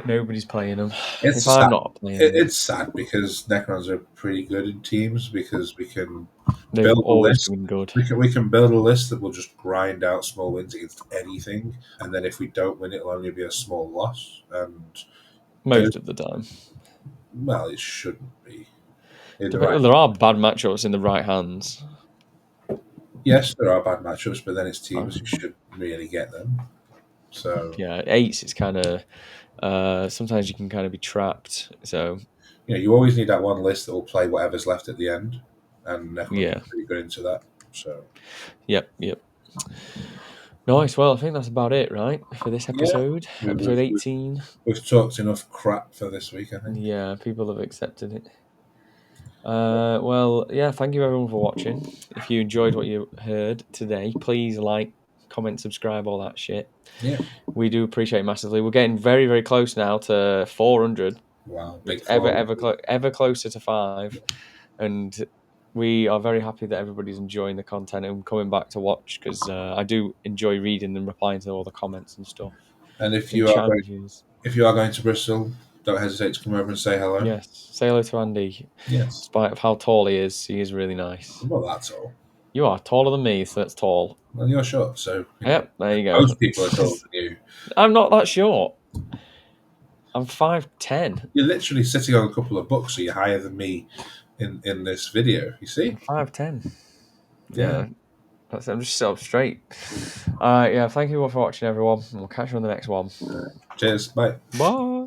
nobody's playing them. It's If I'm sad. not playing them, It's sad because Necrons are pretty good in teams because we can they've build a always list. been good. We can build a list that will just grind out small wins against anything, and then if we don't win, it'll only be a small loss. And Most of the time. well, it shouldn't be. in the right. There are bad matchups in the right hands. Yes, there are bad matchups, but then it's teams who should really get them. So Yeah, eights. It's kind of sometimes you can kind of be trapped. So you always need that one list that will play whatever's left at the end, and Necron's yeah, pretty good into that. So yep. Nice. Well, I think that's about it, right, for this yeah, episode, we, episode we've, we've 18. we've talked enough crap for this week, I think. Yeah, people have accepted it. Well, yeah, thank you everyone for watching. If you enjoyed what you heard today, please like, comment, subscribe, all that shit. Yeah. We do appreciate it massively. We're getting very, very close now to 400. Wow, It's big fall. ever closer to 5, and we are very happy that everybody's enjoying the content and coming back to watch because I do enjoy reading and replying to all the comments and stuff And in chat reviews. if you are going to Bristol, don't hesitate to come over and say hello. Yes, say hello to Andy. Yes. Despite of how tall he is really nice. Well, that's all. You are taller than me, so that's tall. Well, you're short, so Yep, there you go. most people are taller than you. I'm not that short. I'm 5'10". You're literally sitting on a couple of books, so you're higher than me in this video. You see? 5'10". Yeah. I'm just set up straight. Yeah, thank you all for watching, everyone. We'll catch you on the next one. Cheers. Bye. Bye.